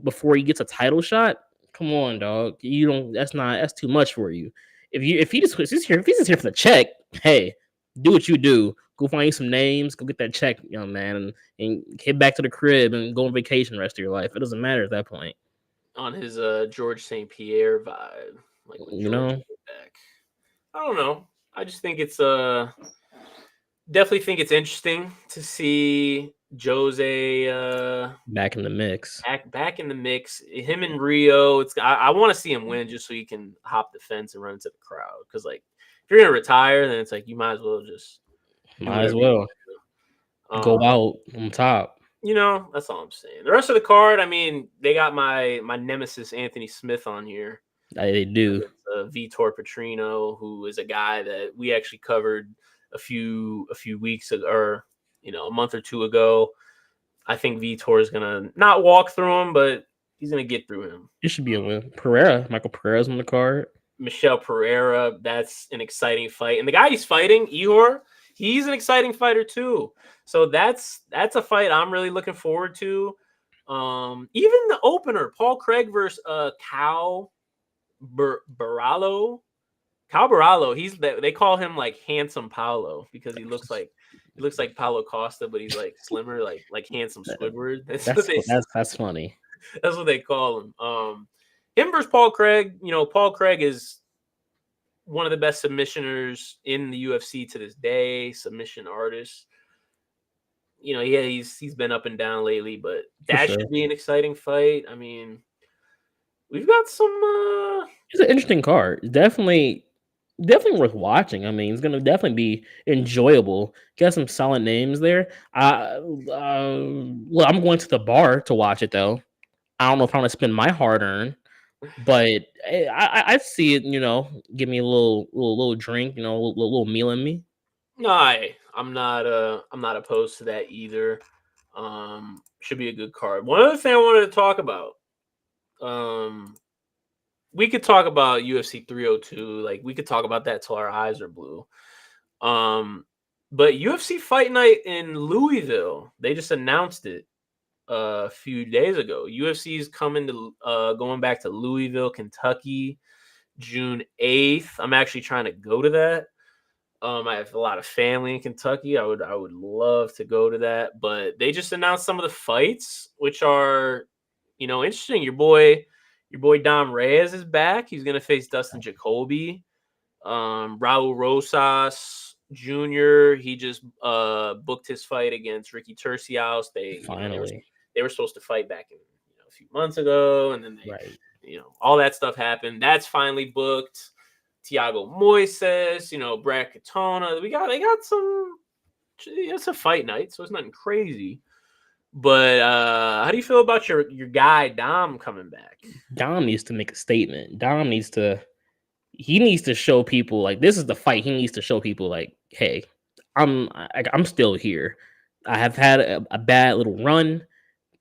before he gets a title shot. Come on, dog. You don't. That's too much for you. If he's just here for the check, hey, do what you do. Go find you some names. Go get that check, young man, and head back to the crib and go on vacation the rest of your life. It doesn't matter at that point. on his George St. Pierre vibe? Like when You George know, came back. I don't know. I just think it's definitely think it's interesting to see Jose back in the mix. back in the mix. Him and Rio. I want to see him win just so he can hop the fence and run into the crowd. Because like if you're gonna retire, then it's like you might as well just do Might as whatever you well want to do. go out on top. That's all I'm saying. The rest of the card, I mean, they got my nemesis Anthony Smith on here. They do. Vitor Petrino, who is a guy that we actually covered a few weeks ago, or a month or two ago. I think Vitor is gonna not walk through him, but he's gonna get through him. It should be a win. Michael Pereira's on the card. Michel Pereira, that's an exciting fight, and the guy he's fighting, Ihor, he's an exciting fighter too. So that's a fight I'm really looking forward to. Even the opener, Paul Craig versus Cal Barallo. Cal Barallo, they call him like handsome Paulo because he looks like Paulo Costa, but he's like slimmer, like handsome Squidward. That's funny. That's what they call him. Him versus Paul Craig. Paul Craig is one of the best submissioners in the UFC to this day. Submission artist. He's been up and down lately, but that should be an exciting fight. I mean, we've got some. It's an interesting card. Definitely worth watching. I mean, it's gonna definitely be enjoyable. Got some solid names there. Well, I'm going to the bar to watch it though. I don't know if I'm gonna spend my hard earned, but I see it. Give me a little drink. A little meal in me. No, I'm not opposed to that either. Should be a good card. One other thing I wanted to talk about. We could talk about UFC 302. Like we could talk about that till our eyes are blue. But UFC Fight Night in Louisville, they just announced it a few days ago. UFC is going back to Louisville, Kentucky, June 8th. I'm actually trying to go to that. I have a lot of family in Kentucky. I would love to go to that, but they just announced some of the fights, which are, interesting. Your boy Dom Reyes is back. He's gonna face Dustin Jacoby. Raul Rosas Jr. He just booked his fight against Ricky Turcios. Finally, they were supposed to fight back in a few months ago, and then all that stuff happened. That's finally booked. Thiago Moises, Brad Katona. They got some. It's a fight night, so it's nothing crazy. But how do you feel about your guy Dom coming back? Dom needs to make a statement. He needs to show people like this is the fight. He needs to show people like, hey, I'm still here. I have had a bad little run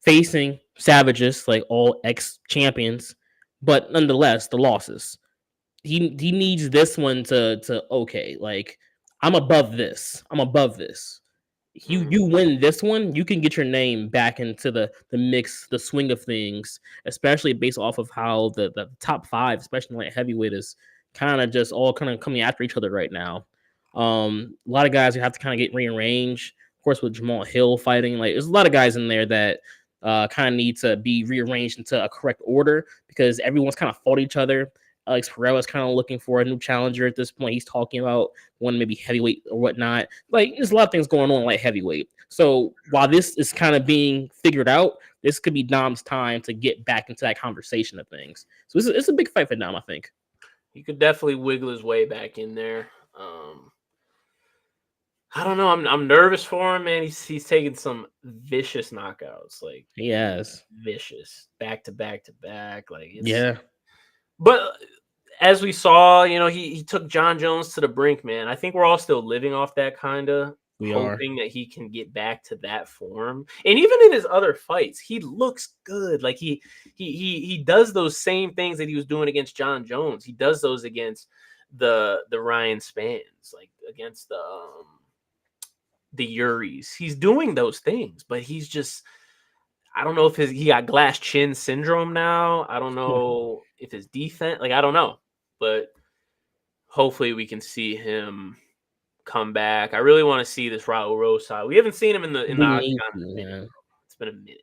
facing savages, like all ex-champions, but nonetheless, the losses. He needs this one to okay, like I'm above this. You win this one, you can get your name back into the mix, the swing of things, especially based off of how the top five, especially like heavyweight, is kind of just all kind of coming after each other right now. A lot of guys who have to kind of get rearranged. Of course, with Jamal Hill fighting, like there's a lot of guys in there that kind of need to be rearranged into a correct order because everyone's kind of fought each other. Alex Pereira is kind of looking for a new challenger at this point. He's talking about one maybe heavyweight or whatnot. Like there's a lot of things going on like heavyweight. So while this is kind of being figured out, this could be Dom's time to get back into that conversation of things. So it's a big fight for Dom, I think. He could definitely wiggle his way back in there. I don't know. I'm nervous for him, man. He's taking some vicious knockouts, like Yes. vicious, back to back to back. Like it's, Yeah. but as we saw, he took John Jones to the brink, man. I think we're all still living off that kind of We are. hoping that he can get back to that form. And even in his other fights, he looks good. Like he does those same things that he was doing against John Jones. He does those against the Ryan Spans, like against the Uris. He's doing those things, but he's just, I don't know if he got glass chin syndrome now. I don't know if his defense, like I don't know, but hopefully we can see him come back. I really want to see this Raul Rosa. We haven't seen him in the We need octagon in a to, minute, man. bro. It's been a minute.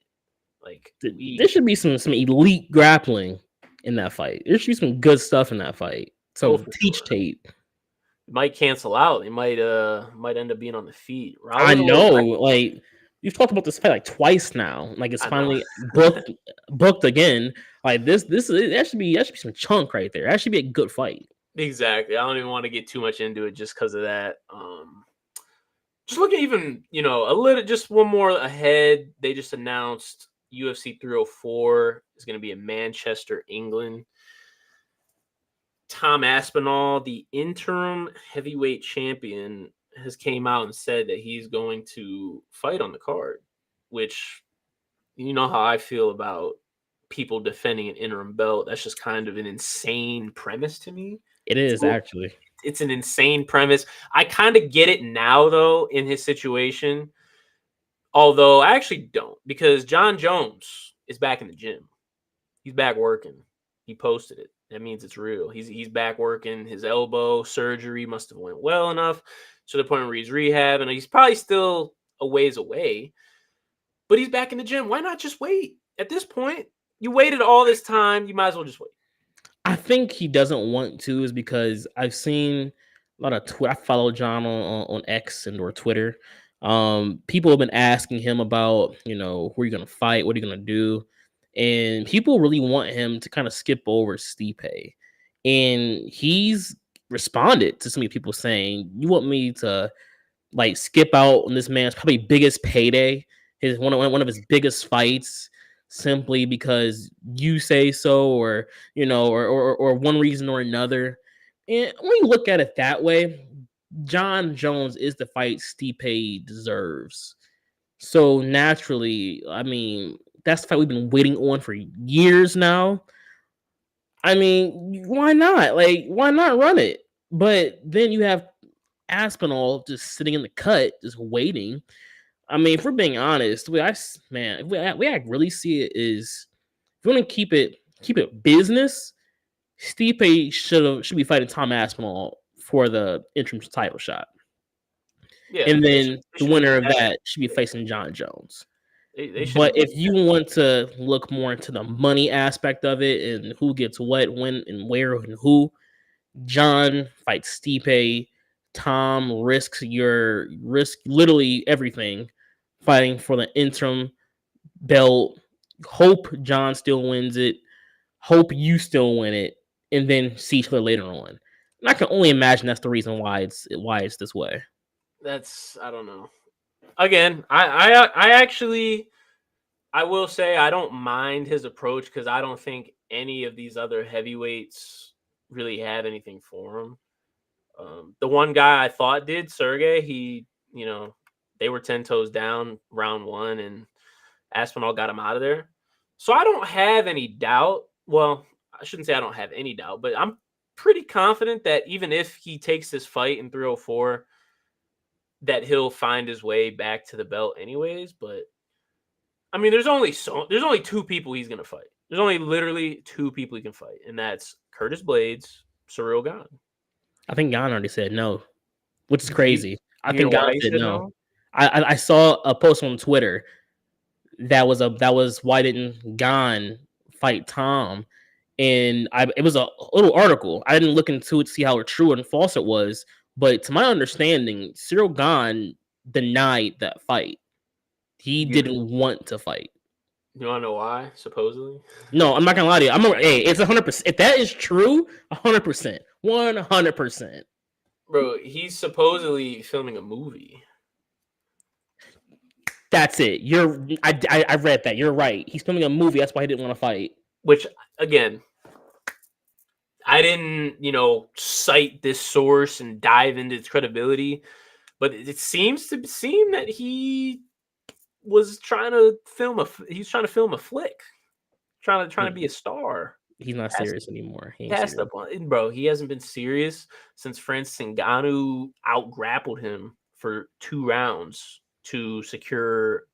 Like There should be some elite grappling in that fight. There should be some good stuff in that fight. oh, Some for teach sure. tape. It might cancel out. It might end up being on the feet. I Raul's a little know, like you've talked about this fight like twice now. Like it's I know. finally booked again. Like that should be some chunk right there. That should be a good fight. Exactly. I don't even want to get too much into it just because of that. Just looking even, a little, just one more ahead. They just announced UFC 304 is going to be in Manchester, England. Tom Aspinall, the interim heavyweight champion, has came out and said that he's going to fight on the card, which you know how I feel about people defending an interim belt. That's just kind of an insane premise to me. It is So actually. it's an insane premise. I kind of get it now, though, in his situation. Although I actually don't, because John Jones is back in the gym. He's back working. He posted it. That means it's real. He's back working. His elbow surgery must have went well enough to the point where he's rehab, and he's probably still a ways away. But he's back in the gym. Why not just wait? At this point, you waited all this time. You might as well just wait. I think he doesn't want to is because I've seen a lot of Twitter. I follow John on X and or Twitter. People have been asking him about, who are you gonna fight? What are you gonna do? And people really want him to kind of skip over Stipe. And he's responded to so many people saying, you want me to like skip out on this man's probably biggest payday, his one of his biggest fights, simply because you say so, or or one reason or another. And when you look at it that way, John Jones is the fight Stipe deserves. So naturally, I mean, that's the fight we've been waiting on for years now. I mean, why not? Like, why not run it? But then you have Aspinall just sitting in the cut, just waiting. I mean, if we're being honest, if we really see it is if we want to keep it business, Stipe should be fighting Tom Aspinall for the interim title shot, Yeah, and they then the should have winner did of that. that should be facing John Jones. They should But have did if you want to look more into the money aspect of it and who gets what, when, and where, and who, John fights Stipe. Tom risk literally everything fighting for the interim belt. Hope John still wins it. Hope you still win it, and then see each other later on. And I can only imagine that's the reason why it's this way. That's I don't know. Again, I actually I will say I don't mind his approach because I don't think any of these other heavyweights really have anything for him. The one guy I thought did, Sergey, they were 10 toes down round one, and Aspinall got him out of there. So I don't have any doubt. Well, I shouldn't say I don't have any doubt, but I'm pretty confident that even if he takes this fight in 304, that he'll find his way back to the belt anyways. But I mean, there's only two people he's gonna fight. There's only literally two people he can fight, and that's Curtis Blades, Cyril Gane. I think Jan already said no. which is Do you, crazy. I you hear think God why he said said no. no? I saw a post on Twitter that was why didn't Gon fight Tom? And it was a little article. I didn't look into it to see how true and false it was, but to my understanding, Cyril Gahn denied that fight. He You, didn't want to fight. you want to know why? Supposedly, No, I'm not gonna lie to you. Hey, it's 100%. If that is true, 100%, 100%. bro. He's supposedly filming a movie. That's it. I read that. You're right. He's filming a movie. That's why he didn't want to fight. Which again, I didn't, cite this source and dive into its credibility, but it seems to seem that he was trying to film he's trying to film a flick, trying to be a star. He's not Has serious anymore. He ain't Passed serious. up on, bro. He hasn't been serious since Francis Ngannou out grappled him for 2 rounds to secure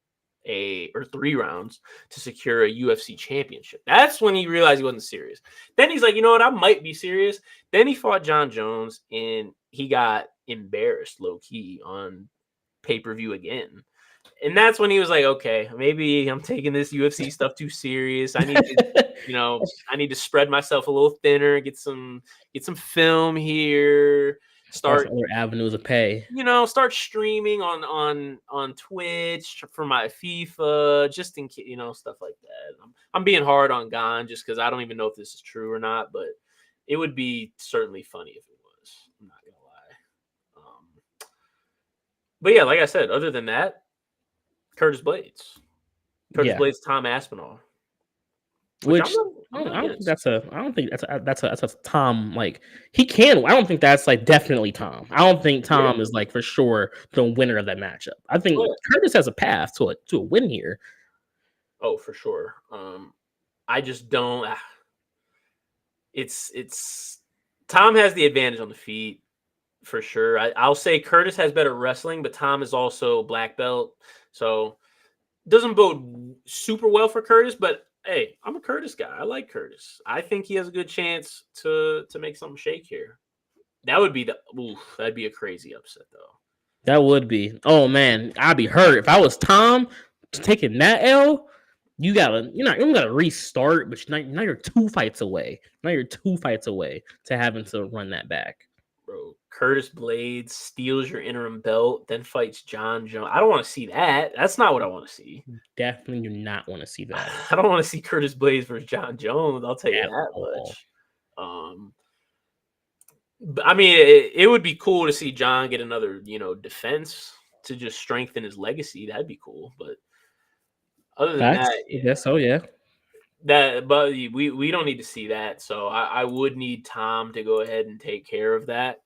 3 rounds to secure a UFC championship. That's when he realized he wasn't serious. Then he's like, you know what? I might be serious. Then he fought John Jones and he got embarrassed low key on pay-per-view again. And that's when he was like, okay, maybe I'm taking this UFC stuff too serious. I need to, I need to spread myself a little thinner, get some film here, Find some start, other avenues of pay. start streaming on Twitch for my FIFA, just in case, stuff like that. I'm being hard on Gon just because I don't even know if this is true or not, but it would be certainly funny if it was. I'm not gonna lie. But yeah, like I said, other than that, Curtis Blades. Curtis Yeah. Blades, Tom Aspinall. Which Which I'm not I don't think against. that's a Tom, like he can. I don't think that's like definitely Tom. I don't think Yeah. Tom is like for sure the winner of that matchup. I Oh, think yeah. Curtis has a path to a win here. Oh, for sure. I just don't. It's Tom has the advantage on the feet for sure. I'll say Curtis has better wrestling, but Tom is also black belt, so doesn't bode super well for Curtis. But hey, I'm a Curtis guy. I like Curtis. I think he has a good chance to make something shake here. That would be that'd be a crazy upset though. That would be. Oh man, I'd be hurt if I was Tom taking that L. You don't gotta restart, but now you're 2 fights away. Now you're 2 fights away to having to run that back. Bro, Curtis Blades steals your interim belt, then fights John Jones. I don't want to see that. That's not what I want to see. Definitely do not want to see that I don't want to see Curtis Blades versus John Jones. I'll tell you at that all. much. But I mean, it would be cool to see John get another, defense to just strengthen his legacy. That'd be cool. But other than Facts. that, I guess so. Yeah. but we don't need to see that. So I would need Tom to go ahead and take care of that.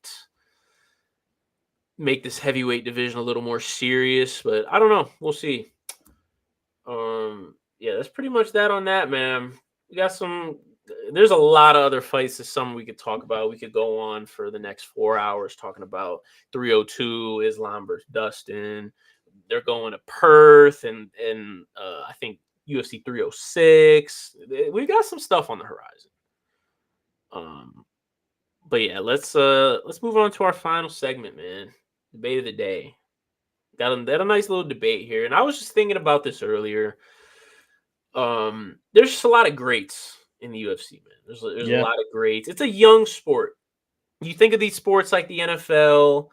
Make this heavyweight division a little more serious, but I don't know. We'll see. Yeah, that's pretty much that on that, man. We got some. There's a lot of other fights this summer we could talk about. We could go on for the next 4 hours talking about 302 Islam versus Dustin. They're going to Perth and I think UFC 306. We got some stuff on the horizon. But yeah, let's move on to our final segment, man. Debate of the day. Got a nice little debate here, and I was just thinking about this earlier. There's just a lot of greats in the UFC, man. There's a Yeah. lot of greats. It's a young sport. You think of these sports like the NFL,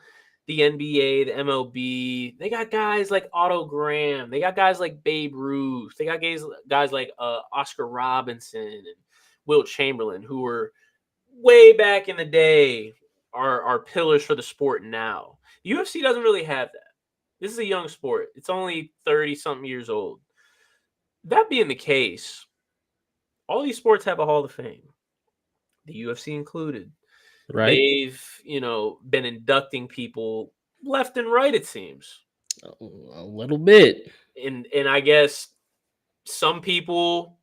the NBA, the MLB. They got guys like Otto Graham. They got guys like Babe Ruth. They got guys like Oscar Robinson and Wilt Chamberlain, who were way back in the day are pillars for the sport now. The UFC doesn't really have that. This is a young sport. It's only 30-something years old. That being the case, all these sports have a Hall of Fame, the UFC included. Right. They've, been inducting people left and right, it seems. A little bit. And I guess some people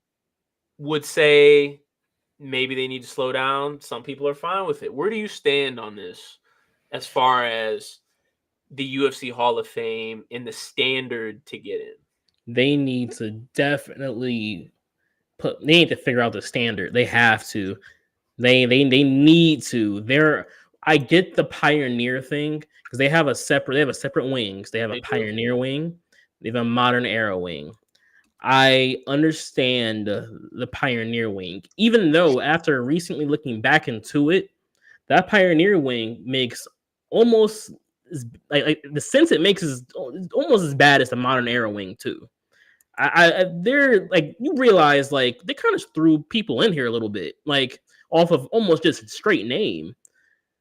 would say maybe they need to slow down. Some people are fine with it. Where do you stand on this as far as the UFC Hall of Fame and the standard to get in? They need to definitely they need to figure out the standard. They have to. They need to. I get the Pioneer thing because they have a separate wings. They have a They do. Pioneer wing, they have a Modern Era wing. I understand the Pioneer wing, even though after recently looking back into it, that Pioneer wing makes almost like the sense it makes is almost as bad as the Modern Era wing too. They're like you realize like they kind of threw people in here a little bit, like off of almost just straight name.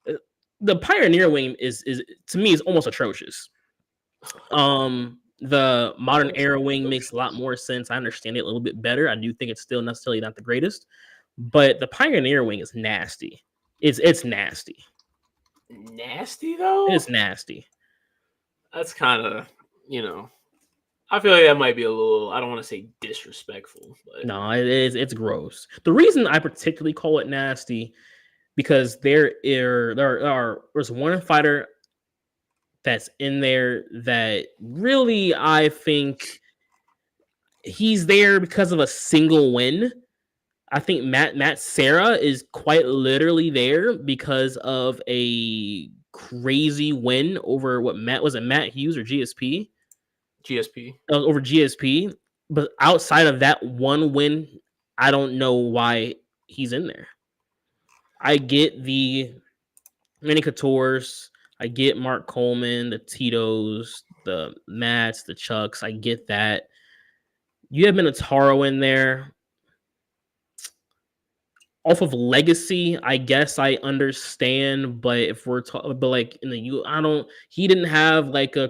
Uh, The Pioneer wing is to me is almost atrocious. The Modern Era wing makes a lot more sense. I understand it a little bit better. I do think it's still necessarily not the greatest, but the Pioneer wing is nasty. It's nasty. Nasty though. It's nasty. That's kind of, you know, I feel like that might be a little. I don't want to say disrespectful, but No, it's gross. The reason I particularly call it nasty because there's one fighter that's in there that really I think he's there because of a single win. I think Matt Serra is quite literally there because of a crazy win over what Matt was it Matt Hughes or GSP GSP. over GSP. But outside of that one win, I don't know why he's in there. I get the Manny Coutures, I get Mark Coleman, the Tito's, the Mats, the Chucks. I get that. You have Minotauro in there. Off of legacy, I guess I understand, but if we're talking, but like in the I don't. He didn't have like a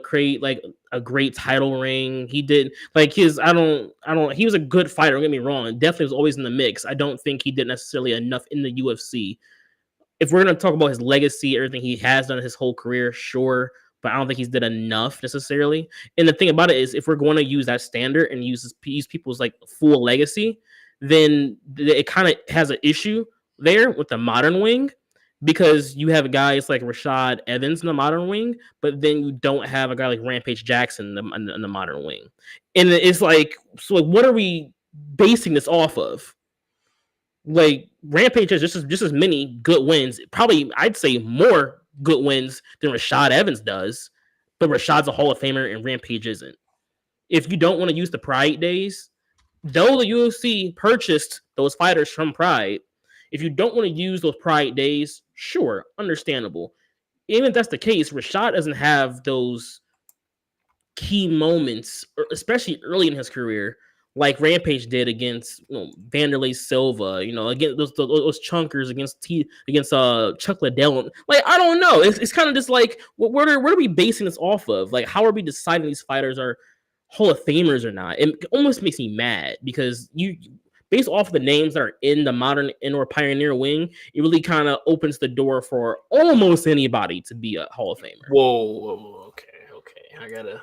great title ring. He did like his. I don't. He was a good fighter. Don't get me wrong. Definitely was always in the mix. I don't think he did necessarily enough in the UFC. If we're gonna talk about his legacy, everything he has done his whole career, sure, but I don't think he's did enough necessarily. And the thing about it is, if we're going to use that standard and use people's like full legacy, then it kind of has an issue there with the modern wing because you have guys like Rashad Evans in the modern wing, but then you don't have a guy like Rampage Jackson in the modern wing, and it's like, so like, what are we basing this off of? Like Rampage has just as many good wins. Probably I'd say more good wins than Rashad Evans does, but Rashad's a Hall of Famer and Rampage isn't. If you don't want to use the Pride days, though the UFC purchased those fighters from Pride, if you don't want to use those Pride days, sure, understandable. Even if that's the case, Rashad doesn't have those key moments, especially early in his career, like Rampage did against Vanderlei Silva, against those chunkers against Chuck Liddell. Like I don't know, it's kind of just like where are we basing this off of? Like how are we deciding these fighters are Hall of Famers or not? It almost makes me mad because you based off of the names that are in the modern and/or Pioneer wing, it really kind of opens the door for almost anybody to be a Hall of Famer. Whoa, okay.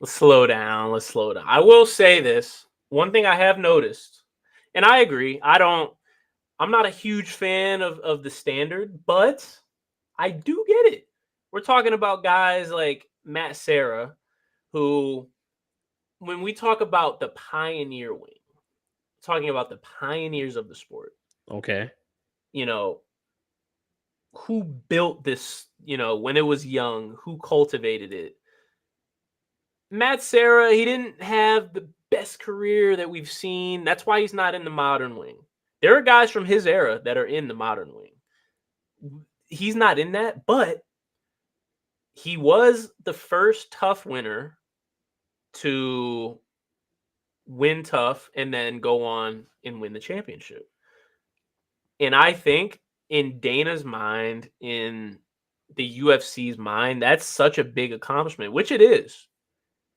Let's slow down. I will say this. One thing I have noticed, and I agree, I'm not a huge fan of the standard, but I do get it. We're talking about guys like Matt Serra, who, when we talk about the pioneer wing, talking about the pioneers of the sport, Okay. you know, who built this, when it was young, who cultivated it. Matt Serra, he didn't have the best career that we've seen. That's why he's not in the modern wing. There are guys from his era that are in the modern wing. He's not in that, but he was the first tough winner to win tough and then go on and win the championship. And I think in Dana's mind, in the UFC's mind, that's such a big accomplishment, which it is.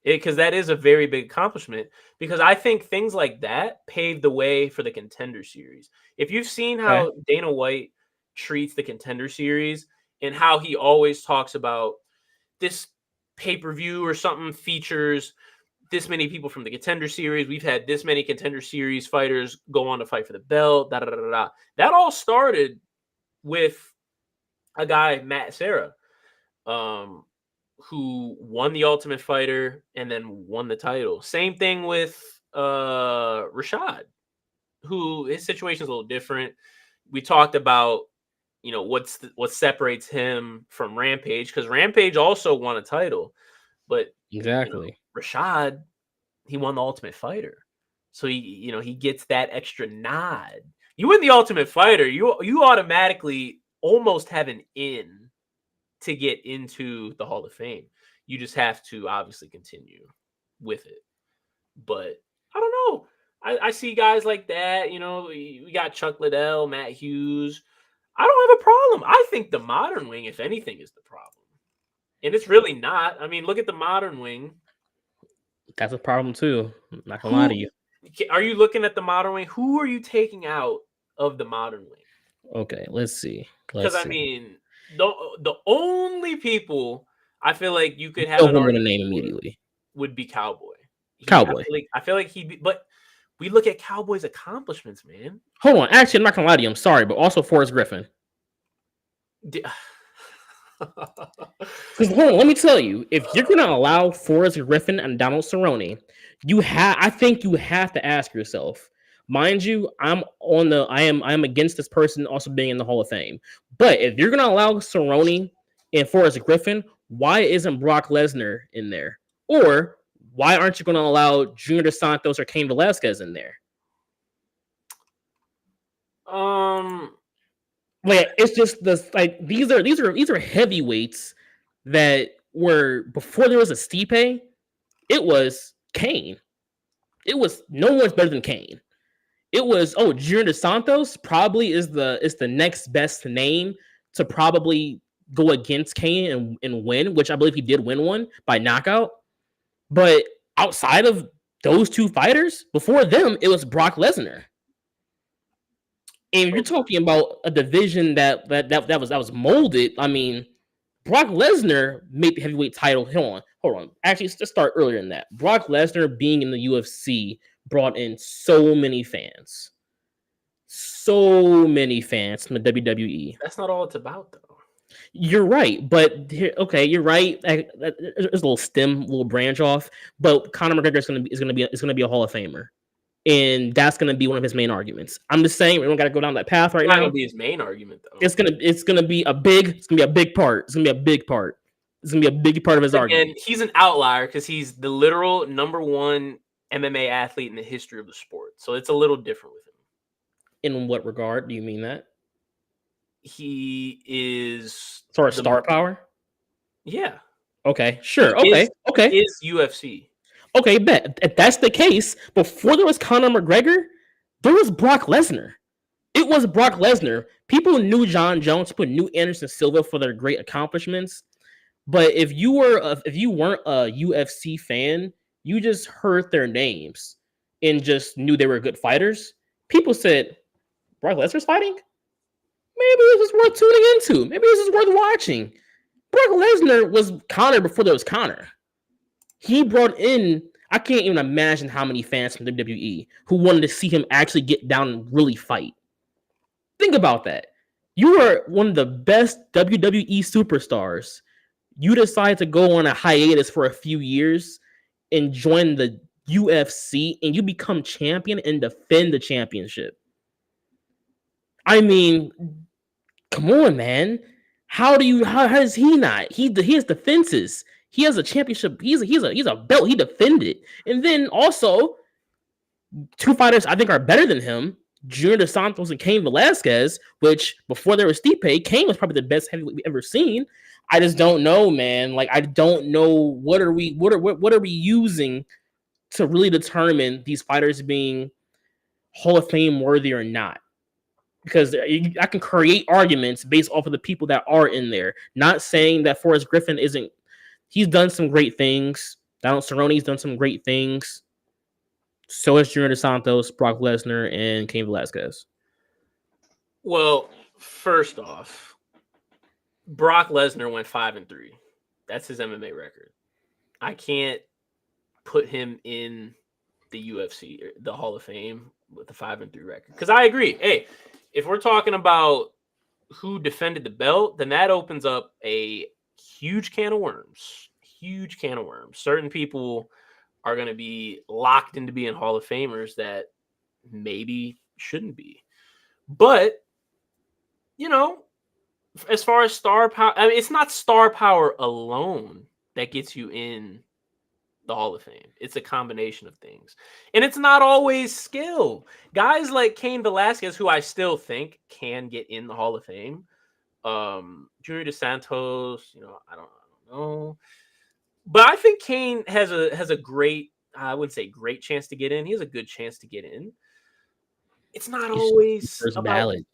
Because that is a very big accomplishment. Because I think things like that paved the way for the Contender Series. If you've seen how Dana White treats the Contender Series and how he always talks about this pay-per-view or something features this many people from the Contender Series. We've had this many Contender Series fighters go on to fight for the belt. That all started with a guy, Matt Serra, who won the Ultimate Fighter and then won the title. Same thing with Rashad, who his situation is a little different. We talked about what separates him from Rampage, because Rampage also won a title, but Exactly. Rashad, he won the Ultimate Fighter, so he gets that extra nod. You win the Ultimate Fighter, you automatically almost have an in to get into the Hall of Fame. You just have to obviously continue with it. But I don't know. I see guys like that. We got Chuck Liddell, Matt Hughes. I don't have a problem. I think the modern wing, if anything, is the problem. And it's really not. I mean, look at the modern wing. That's a problem too. I'm not gonna lie to Who you. are you looking at the modern wing? Who are you taking out of the modern wing? Okay, let's see. Because I mean, the only people I feel like you could have No an one gonna argument name for immediately. would be Cowboy. Cowboy. I feel like he'd be, but we look at Cowboy's accomplishments, man. Hold on. Actually, I'm not gonna lie to you. I'm sorry, but also Forrest Griffin. Because hold on, let me tell you, if you're gonna allow Forrest Griffin and Donald Cerrone, I think you have to ask yourself. Mind you, I am against this person also being in the Hall of Fame. But if you're gonna allow Cerrone and Forrest Griffin, why isn't Brock Lesnar in there? Or why aren't you gonna allow Junior Dos Santos or Cain Velasquez in there? Like it's just these are heavyweights that were before there was a Stipe. It was Kane. It was no one's better than Kane. It was Junior Dos Santos probably is the next best name to probably go against Kane and win, which I believe he did win one by knockout. But outside of those two fighters, before them, it was Brock Lesnar. And you're talking about a division that was molded. I mean, Brock Lesnar made the heavyweight title. Hold on. Actually, let's start earlier than that. Brock Lesnar being in the UFC brought in so many fans. So many fans from the WWE. That's not all it's about, though. You're right, but you're right. There's a little branch off, but Conor McGregor is gonna be a Hall of Famer, and that's gonna be one of his main arguments. I'm just saying we don't got to go down that path right It's not now. gonna be his main argument, though. It's gonna be a big part. It's gonna be a big part. It's gonna be a big part of his argument. And he's an outlier because he's the literal number one MMA athlete in the history of the sport. So it's a little different with him. In what regard do you mean that? He is sort of star power. Yeah. Okay. Sure. Okay. Is UFC. Okay. Bet if that's the case, before there was Conor McGregor, there was Brock Lesnar. It was Brock Lesnar. People knew John Jones. People knew Anderson Silva for their great accomplishments. But if you weren't a UFC fan, you just heard their names and just knew they were good fighters. People said, Brock Lesnar's fighting? Maybe this is worth tuning into. Maybe this is worth watching. Brock Lesnar was Conor before there was Conor. He brought in, I can't even imagine how many fans from WWE who wanted to see him actually get down and really fight. Think about that. You are one of the best WWE superstars. You decide to go on a hiatus for a few years and join the UFC, and you become champion and defend the championship. I mean, come on, man. How does he not? He has defenses. He has a championship. He's a belt. He defended. And then also, two fighters I think are better than him, Junior Dos Santos and Cain Velasquez, which before there was Stipe, Cain was probably the best heavyweight we've ever seen. I just don't know, man. Like I don't know what are we using to really determine these fighters being Hall of Fame worthy or not. Because I can create arguments based off of the people that are in there. Not saying that Forrest Griffin isn't. He's done some great things. Donald Cerrone's done some great things. So is Junior Dos Santos, Brock Lesnar, and Cain Velasquez. Well, first off, Brock Lesnar went 5-3. That's his MMA record. I can't put him in the UFC, the Hall of Fame, with the 5-3 record. Because I agree. Hey, if we're talking about who defended the belt, then that opens up a huge can of worms. Huge can of worms. Certain people are going to be locked into being Hall of Famers that maybe shouldn't be. But, As far as star power, I mean, it's not star power alone that gets you in the Hall of Fame. It's a combination of things. And it's not always skill. Guys like Cain Velasquez, who I still think can get in the Hall of Fame. Junior Dos Santos, I don't know. But I think Cain has a great, I wouldn't say great chance to get in. He has a good chance to get in. It's not He should be always first about, ballot.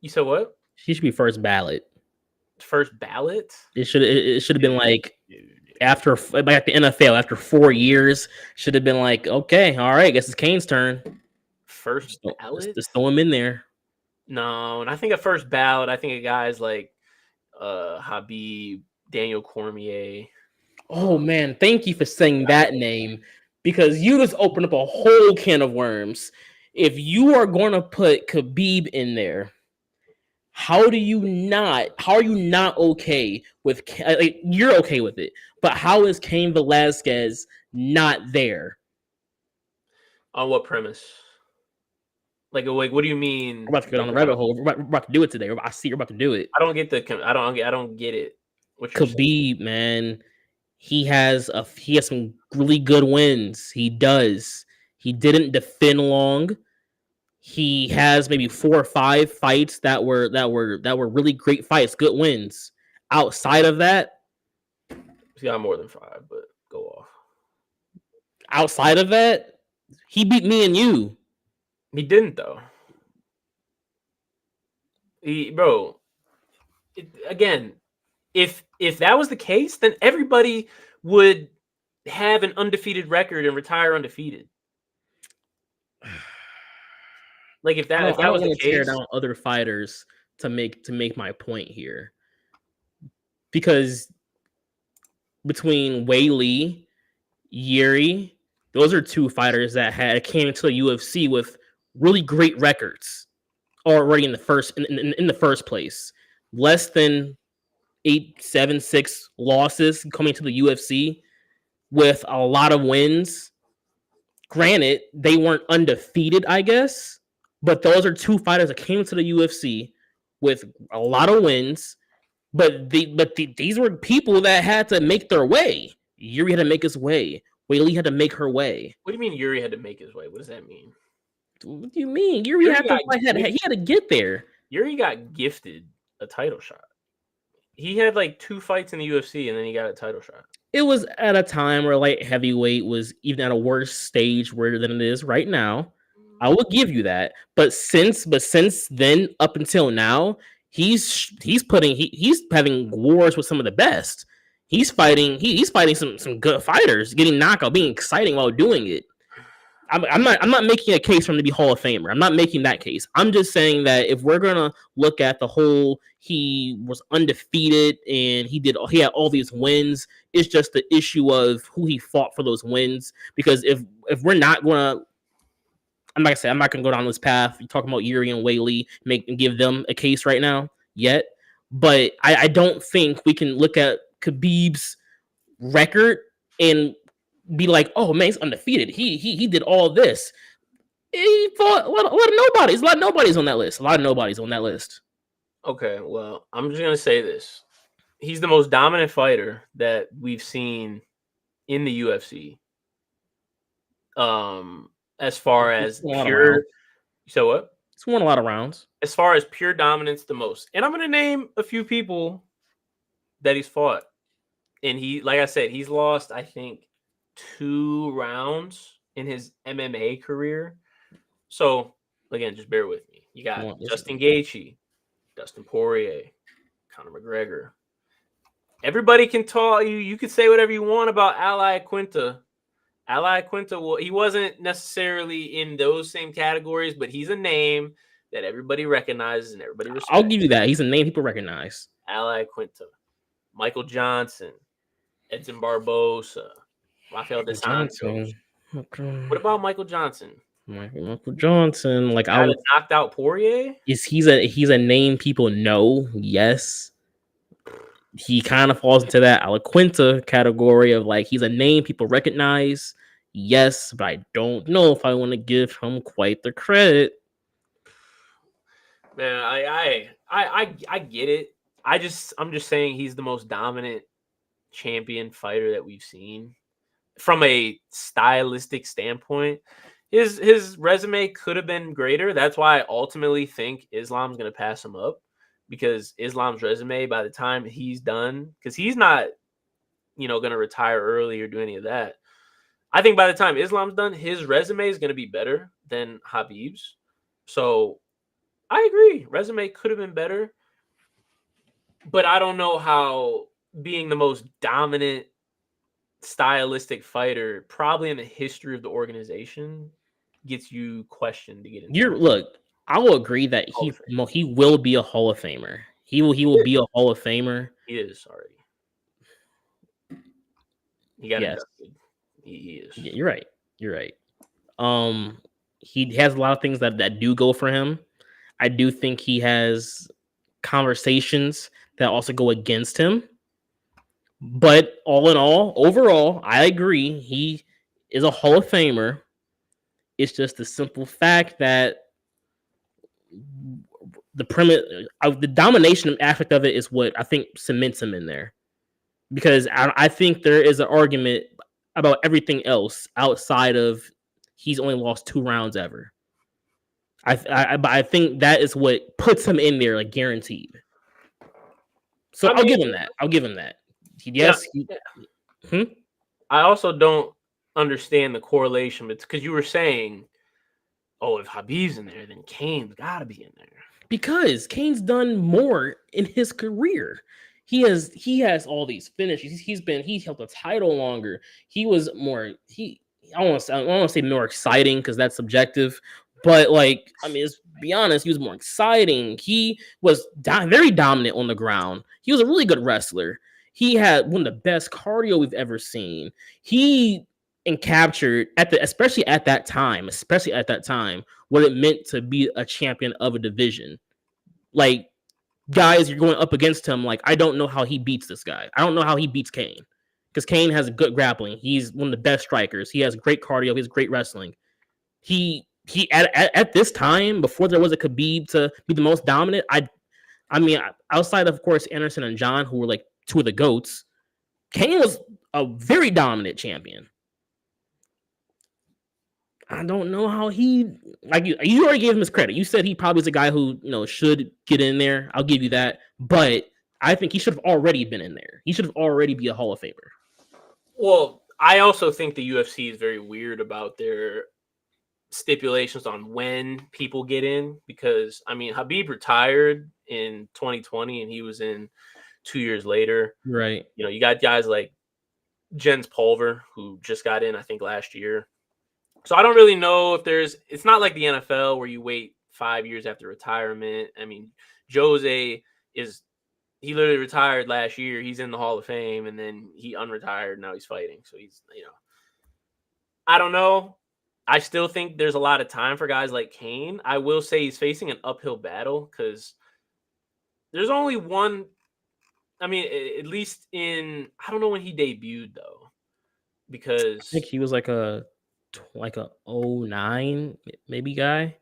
you said what? He should be first ballot. First ballot? It should have been Dude, like dude. after like the NFL after 4 years should have been like, okay, all right, I guess it's Kane's turn. First Just, ballot? just throw him in there. No, and I think at first ballot, I think of guys like Habib, Daniel Cormier. Oh man, thank you for saying that name because you just opened up a whole can of worms. If you are going to put Khabib in there, how are you not okay with like, you're okay with it, but how is Cain Velasquez not there? On what premise? Like, what do you mean? We're about to go down Like, the I rabbit don't, hole. We're about to do it today. I see you're about to do it. I don't get I don't get it. What you're saying? Khabib, man, he has some really good wins. He does. He didn't defend long. He has maybe 4 or 5 fights that were really great fights, good wins. Outside of that, He's got more than 5, but go off. outside of that, he beat me and you. He didn't though. Bro, again, if that was the case, then everybody would have an undefeated record and retire undefeated. Like if I that don't, if I that don't was the want to tear case, down other fighters to make my point here because between Wei Yuri, those are 2 fighters that had came into the UFC with really great records already in the first place. Less than 8, 7, 6 losses coming to the UFC with a lot of wins. Granted, they weren't undefeated, I guess, but those are 2 fighters that came to the UFC with a lot of wins. These were people that had to make their way. Yuri had to make his way. Whaley had to make her way. what do you mean Yuri had to make his way? What does that mean? What do you mean? Yuri Yuri had to got he had to get there. Yuri got gifted a title shot. He had like 2 fights in the UFC and then he got a title shot. It was at a time where light heavyweight was even at a worse stage where than it is right now. I will give you that. But since then up until now, he's having wars with some of the best. He's fighting some good fighters, getting knockout, being exciting while doing it. I'm not making a case for him to be Hall of Famer. I'm not making that case. I'm just saying that if we're gonna look at the whole, he was undefeated and he had all these wins. It's just the issue of who he fought for those wins. Because if we're not gonna, I'm not gonna go down this path. You're talking about Yuri and Whaley, give them a case right now yet. But I don't think we can look at Khabib's record and be like, oh man, he's undefeated. He did all this. He fought a lot of nobodies. A lot of nobodies on that list. A lot of nobodies on that list. Okay, well, I'm just gonna say this. He's the most dominant fighter that we've seen in the UFC. As far as pure, so what? He's won a lot of rounds. As far as pure dominance, the most. And I'm gonna name a few people that he's fought. And he, like I said, he's lost, I think, 2 rounds in his MMA career. So again, just bear with me. You got Justin Gaethje, Dustin Poirier, Conor McGregor. Everybody can talk. You could say whatever you want about Ally Quinta. Ally Quinta, well, he wasn't necessarily in those same categories, but he's a name that everybody recognizes and everybody respects. I'll give you that. He's a name people recognize. Ally Quinta, Michael Johnson, Edson Barbosa, Rafael dos Santos. What about Michael Johnson? Michael Johnson, like I knocked out Poirier. He's a name people know. Yes, he kind of falls into that Alaquinta category of like he's a name people recognize. Yes, but I don't know if I want to give him quite the credit. Man, I get it. I'm just saying he's the most dominant champion fighter that we've seen from a stylistic standpoint. His resume could have been greater. That's why I ultimately think Islam's going to pass him up, because Islam's resume by the time he's done, because he's not going to retire early or do any of that. I think by the time Islam's done, his resume is going to be better than Habib's. So I agree, resume could have been better, but I don't know how being the most dominant stylistic fighter probably in the history of the organization gets you questioned to get into Look, I will agree that Hall of Fame. he will be a Hall of Famer. He will be a Hall of Famer. He is already. He got Yes, inducted. He is. you're right. You're right. He has a lot of things that do go for him. I do think he has conversations that also go against him. But all in all, overall, I agree. He is a Hall of Famer. It's just the simple fact that the premise, the domination aspect of it is what I think cements him in there. Because I think there is an argument about everything else outside of he's only lost 2 rounds ever. I think that is what puts him in there, like guaranteed. So I'll give him that. I'll give him that. Yes. I also don't understand the correlation, but because you were saying, oh, if Habib's in there, then Kane's got to be in there. Because Kane's done more in his career. He has all these finishes. He held the title longer. He was more I don't want to say more exciting because that's subjective, but like I mean, let's be honest, he was more exciting. He was very dominant on the ground. He was a really good wrestler. He had one of the best cardio we've ever seen. He and captured especially at that time, what it meant to be a champion of a division. Like guys, you're going up against him. Like I don't know how he beats this guy. I don't know how he beats Kane, because Kane has good grappling. He's one of the best strikers. He has great cardio. He has great wrestling. He at this time, before there was a Khabib to be the most dominant, I mean, outside of course Anderson and John, who were like 2 of the GOATs, Kane was a very dominant champion. I don't know how he, like you already gave him his credit. You said he probably is a guy who should get in there. I'll give you that, but I think he should have already been in there. He should have already be a Hall of Famer. Well, I also think the UFC is very weird about their stipulations on when people get in, because I mean Habib retired in 2020 and he was in 2 years later. Right. You got guys like Jens Pulver who just got in I think last year. So I don't really know if it's not like the NFL where you wait 5 years after retirement. I mean, Jose he literally retired last year. He's in the Hall of Fame and then he unretired. Now he's fighting. So he's, I don't know. I still think there's a lot of time for guys like Kane. I will say he's facing an uphill battle because there's only one. I mean, at least I don't know when he debuted though, because I think he was like a 09 maybe guy.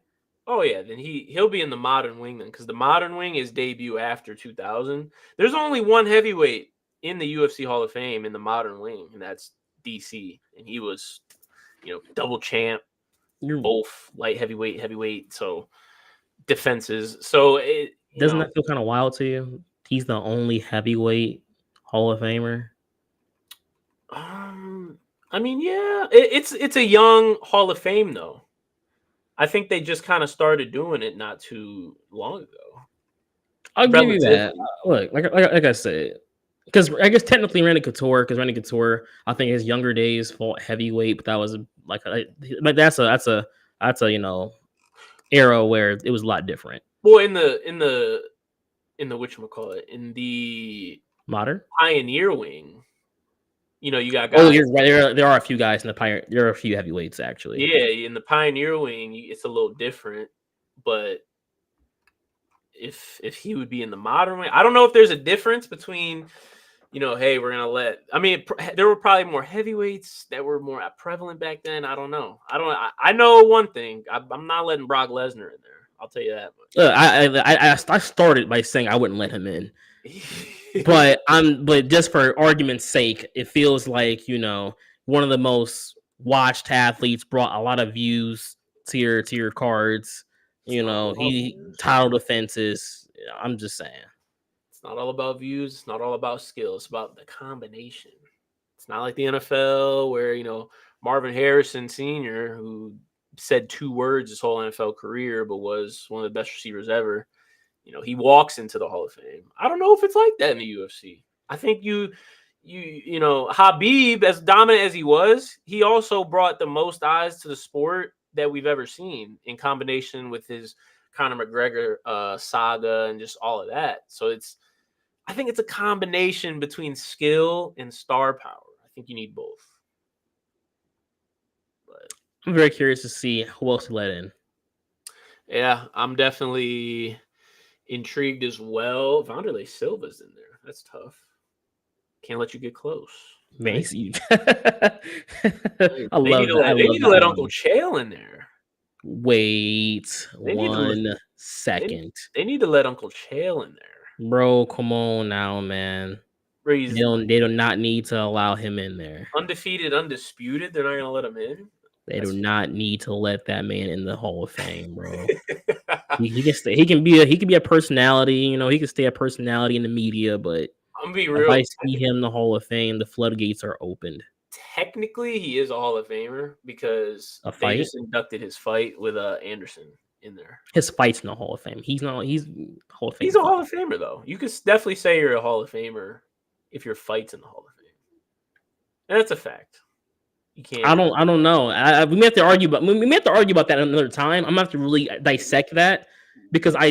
Oh yeah, then he'll be in the modern wing then, because the modern wing is debut after 2000. There's only one heavyweight in the UFC Hall of Fame in the modern wing, and that's DC, and he was, double champ, both light heavyweight, so defenses. So doesn't that feel kind of wild to you? He's the only heavyweight Hall of Famer. I mean, yeah, it's a young Hall of Fame though. I think they just kind of started doing it not too long ago. I'll give you that. Look, like I said, because I guess technically Randy Couture, I think his younger days fought heavyweight, but that was like that's a era where it was a lot different. Well, in the whatchamacallit, in the modern Pioneer wing, you got guys. Oh, you're right. There are a few guys in the Pioneer. There are a few heavyweights actually. Yeah, in the Pioneer wing, it's a little different. But if he would be in the modern wing, I don't know if there's a difference between, hey, we're gonna let. I mean, there were probably more heavyweights that were more prevalent back then. I don't know. I know one thing. I'm not letting Brock Lesnar in there. I'll tell you that much. I started by saying I wouldn't let him in. But just for argument's sake, it feels like, one of the most watched athletes, brought a lot of views to your cards. It's not all about He views. title defenses. I'm just saying. It's not all about views. It's not all about skill. It's about the combination. It's not like the NFL where, Marvin Harrison Sr., who said 2 words his whole NFL career, but was one of the best receivers ever. He walks into the Hall of Fame. I don't know if it's like that in the UFC. I think Habib, as dominant as he was, he also brought the most eyes to the sport that we've ever seen in combination with his Conor McGregor saga and just all of that. So I think it's a combination between skill and star power. I think you need both. But I'm very curious to see who else to let in. yeah, I'm definitely intrigued as well. Vanderlei Silva's in there. That's tough. Can't let you get close. Macy. I love that. They need to let Uncle Chael in there. Wait 1 second. They need to let Uncle Chael in there. Bro, come on now, man. They do not need to allow him in there. Undefeated, undisputed. They're not going to let him in. They do not need to let that man in the Hall of Fame, bro. he can stay. He can be a personality. He can stay a personality in the media. But I'm gonna be real. If I see him in the Hall of Fame, the floodgates are opened. Technically, he is a Hall of Famer because they just inducted his fight with Anderson in there. His fight's in the Hall of Fame. He's Hall of Fame. He's a Hall of Famer, though. You could definitely say you're a Hall of Famer if your fight's in the Hall of Fame. And that's a fact. You can't. I don't know. We may have to argue about that another time. I'm gonna have to really dissect that because I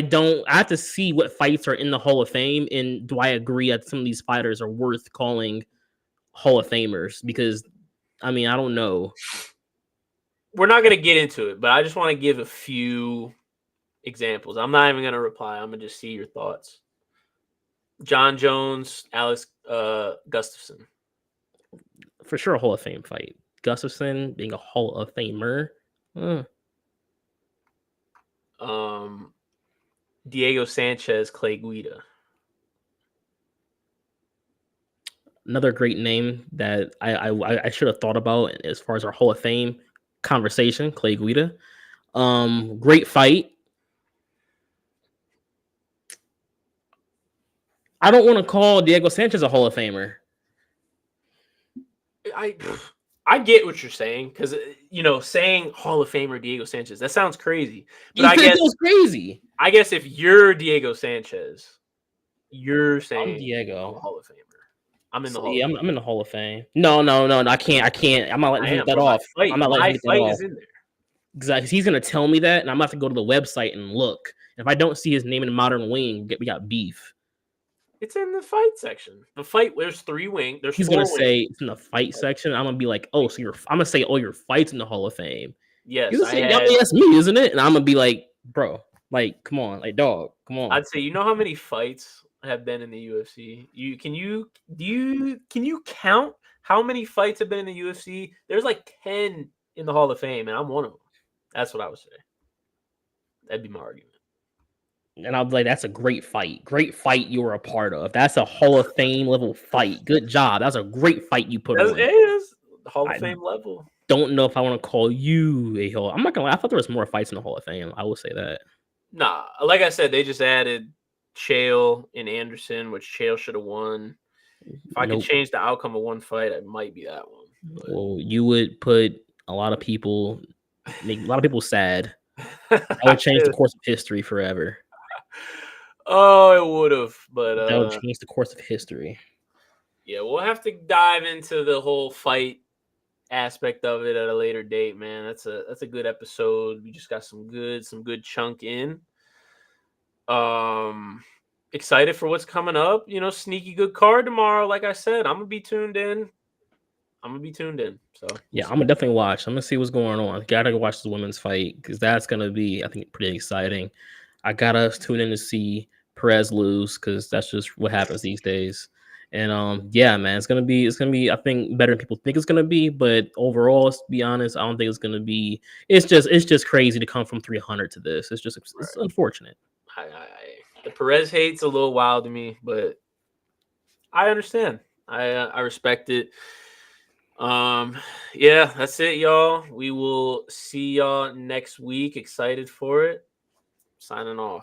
have to see what fights are in the Hall of Fame and do I agree that some of these fighters are worth calling Hall of Famers? Because I don't know. We're not gonna get into it, but I just want to give a few examples. I'm not even gonna reply. I'm gonna just see your thoughts. John Jones, Alex Gustafsson. For sure, a Hall of Fame fight. Gustafsson being a Hall of Famer. Diego Sanchez, Clay Guida. Another great name that I should have thought about as far as our Hall of Fame conversation, Clay Guida. Great fight. I don't want to call Diego Sanchez a Hall of Famer. I get what you're saying because saying Hall of Famer Diego Sanchez, that sounds crazy. But I guess it's crazy. I guess if you're Diego Sanchez, you're saying I'm Diego, I'm a Hall of Famer. I'm in the Hall. I'm in the Hall of Fame. No, I can't. I'm not letting him get that off. I'm not letting him get that off. In there. Exactly. He's gonna tell me that, and I'm gonna have to go to the website and look. If I don't see his name in the Modern Wing, we got beef. It's in the fight section. The fight, there's 3 wings. He's gonna say it's in the fight section. I'm gonna be like, oh, so I'm gonna say, oh, your fight's in the Hall of Fame. Yes, that's me, isn't it? And I'm gonna be like, bro, like, come on, like, dog, come on. I'd say, how many fights have been in the UFC? Can you count how many fights have been in the UFC? There's like 10 in the Hall of Fame, and I'm one of them. That's what I would say. That'd be my argument. And I'll be like, that's a great fight. Great fight you were a part of. That's a Hall of Fame level fight. Good job. That's a great fight you put on. It is Hall of Fame level. Don't know if I want to call you a Hall. I'm not gonna lie. I thought there was more fights in the Hall of Fame. I will say that. Nah, like I said, they just added Chael and Anderson, which Chael should have won. If I could change the outcome of one fight, it might be that one. But... Well, you would put make a lot of people sad. I would change the course of history forever. Oh, it would have, but that would change the course of history. Yeah, we'll have to dive into the whole fight aspect of it at a later date, man. That's a good episode. We just got some good chunk in. Excited for what's coming up. Sneaky good card tomorrow. Like I said, I'm gonna be tuned in. So yeah, I'm gonna definitely watch. I'm gonna see what's going on. Gotta go watch the women's fight because that's gonna be, I think, pretty exciting. I gotta tune in to see Perez lose because that's just what happens these days. And yeah, man, it's gonna be I think better than people think it's gonna be. But overall, to be honest, I don't think it's gonna be. It's just crazy to come from 300 to this. It's unfortunate. The Perez hate's a little wild to me, but I understand. I respect it. Yeah, that's it, y'all. We will see y'all next week. Excited for it. Signing off.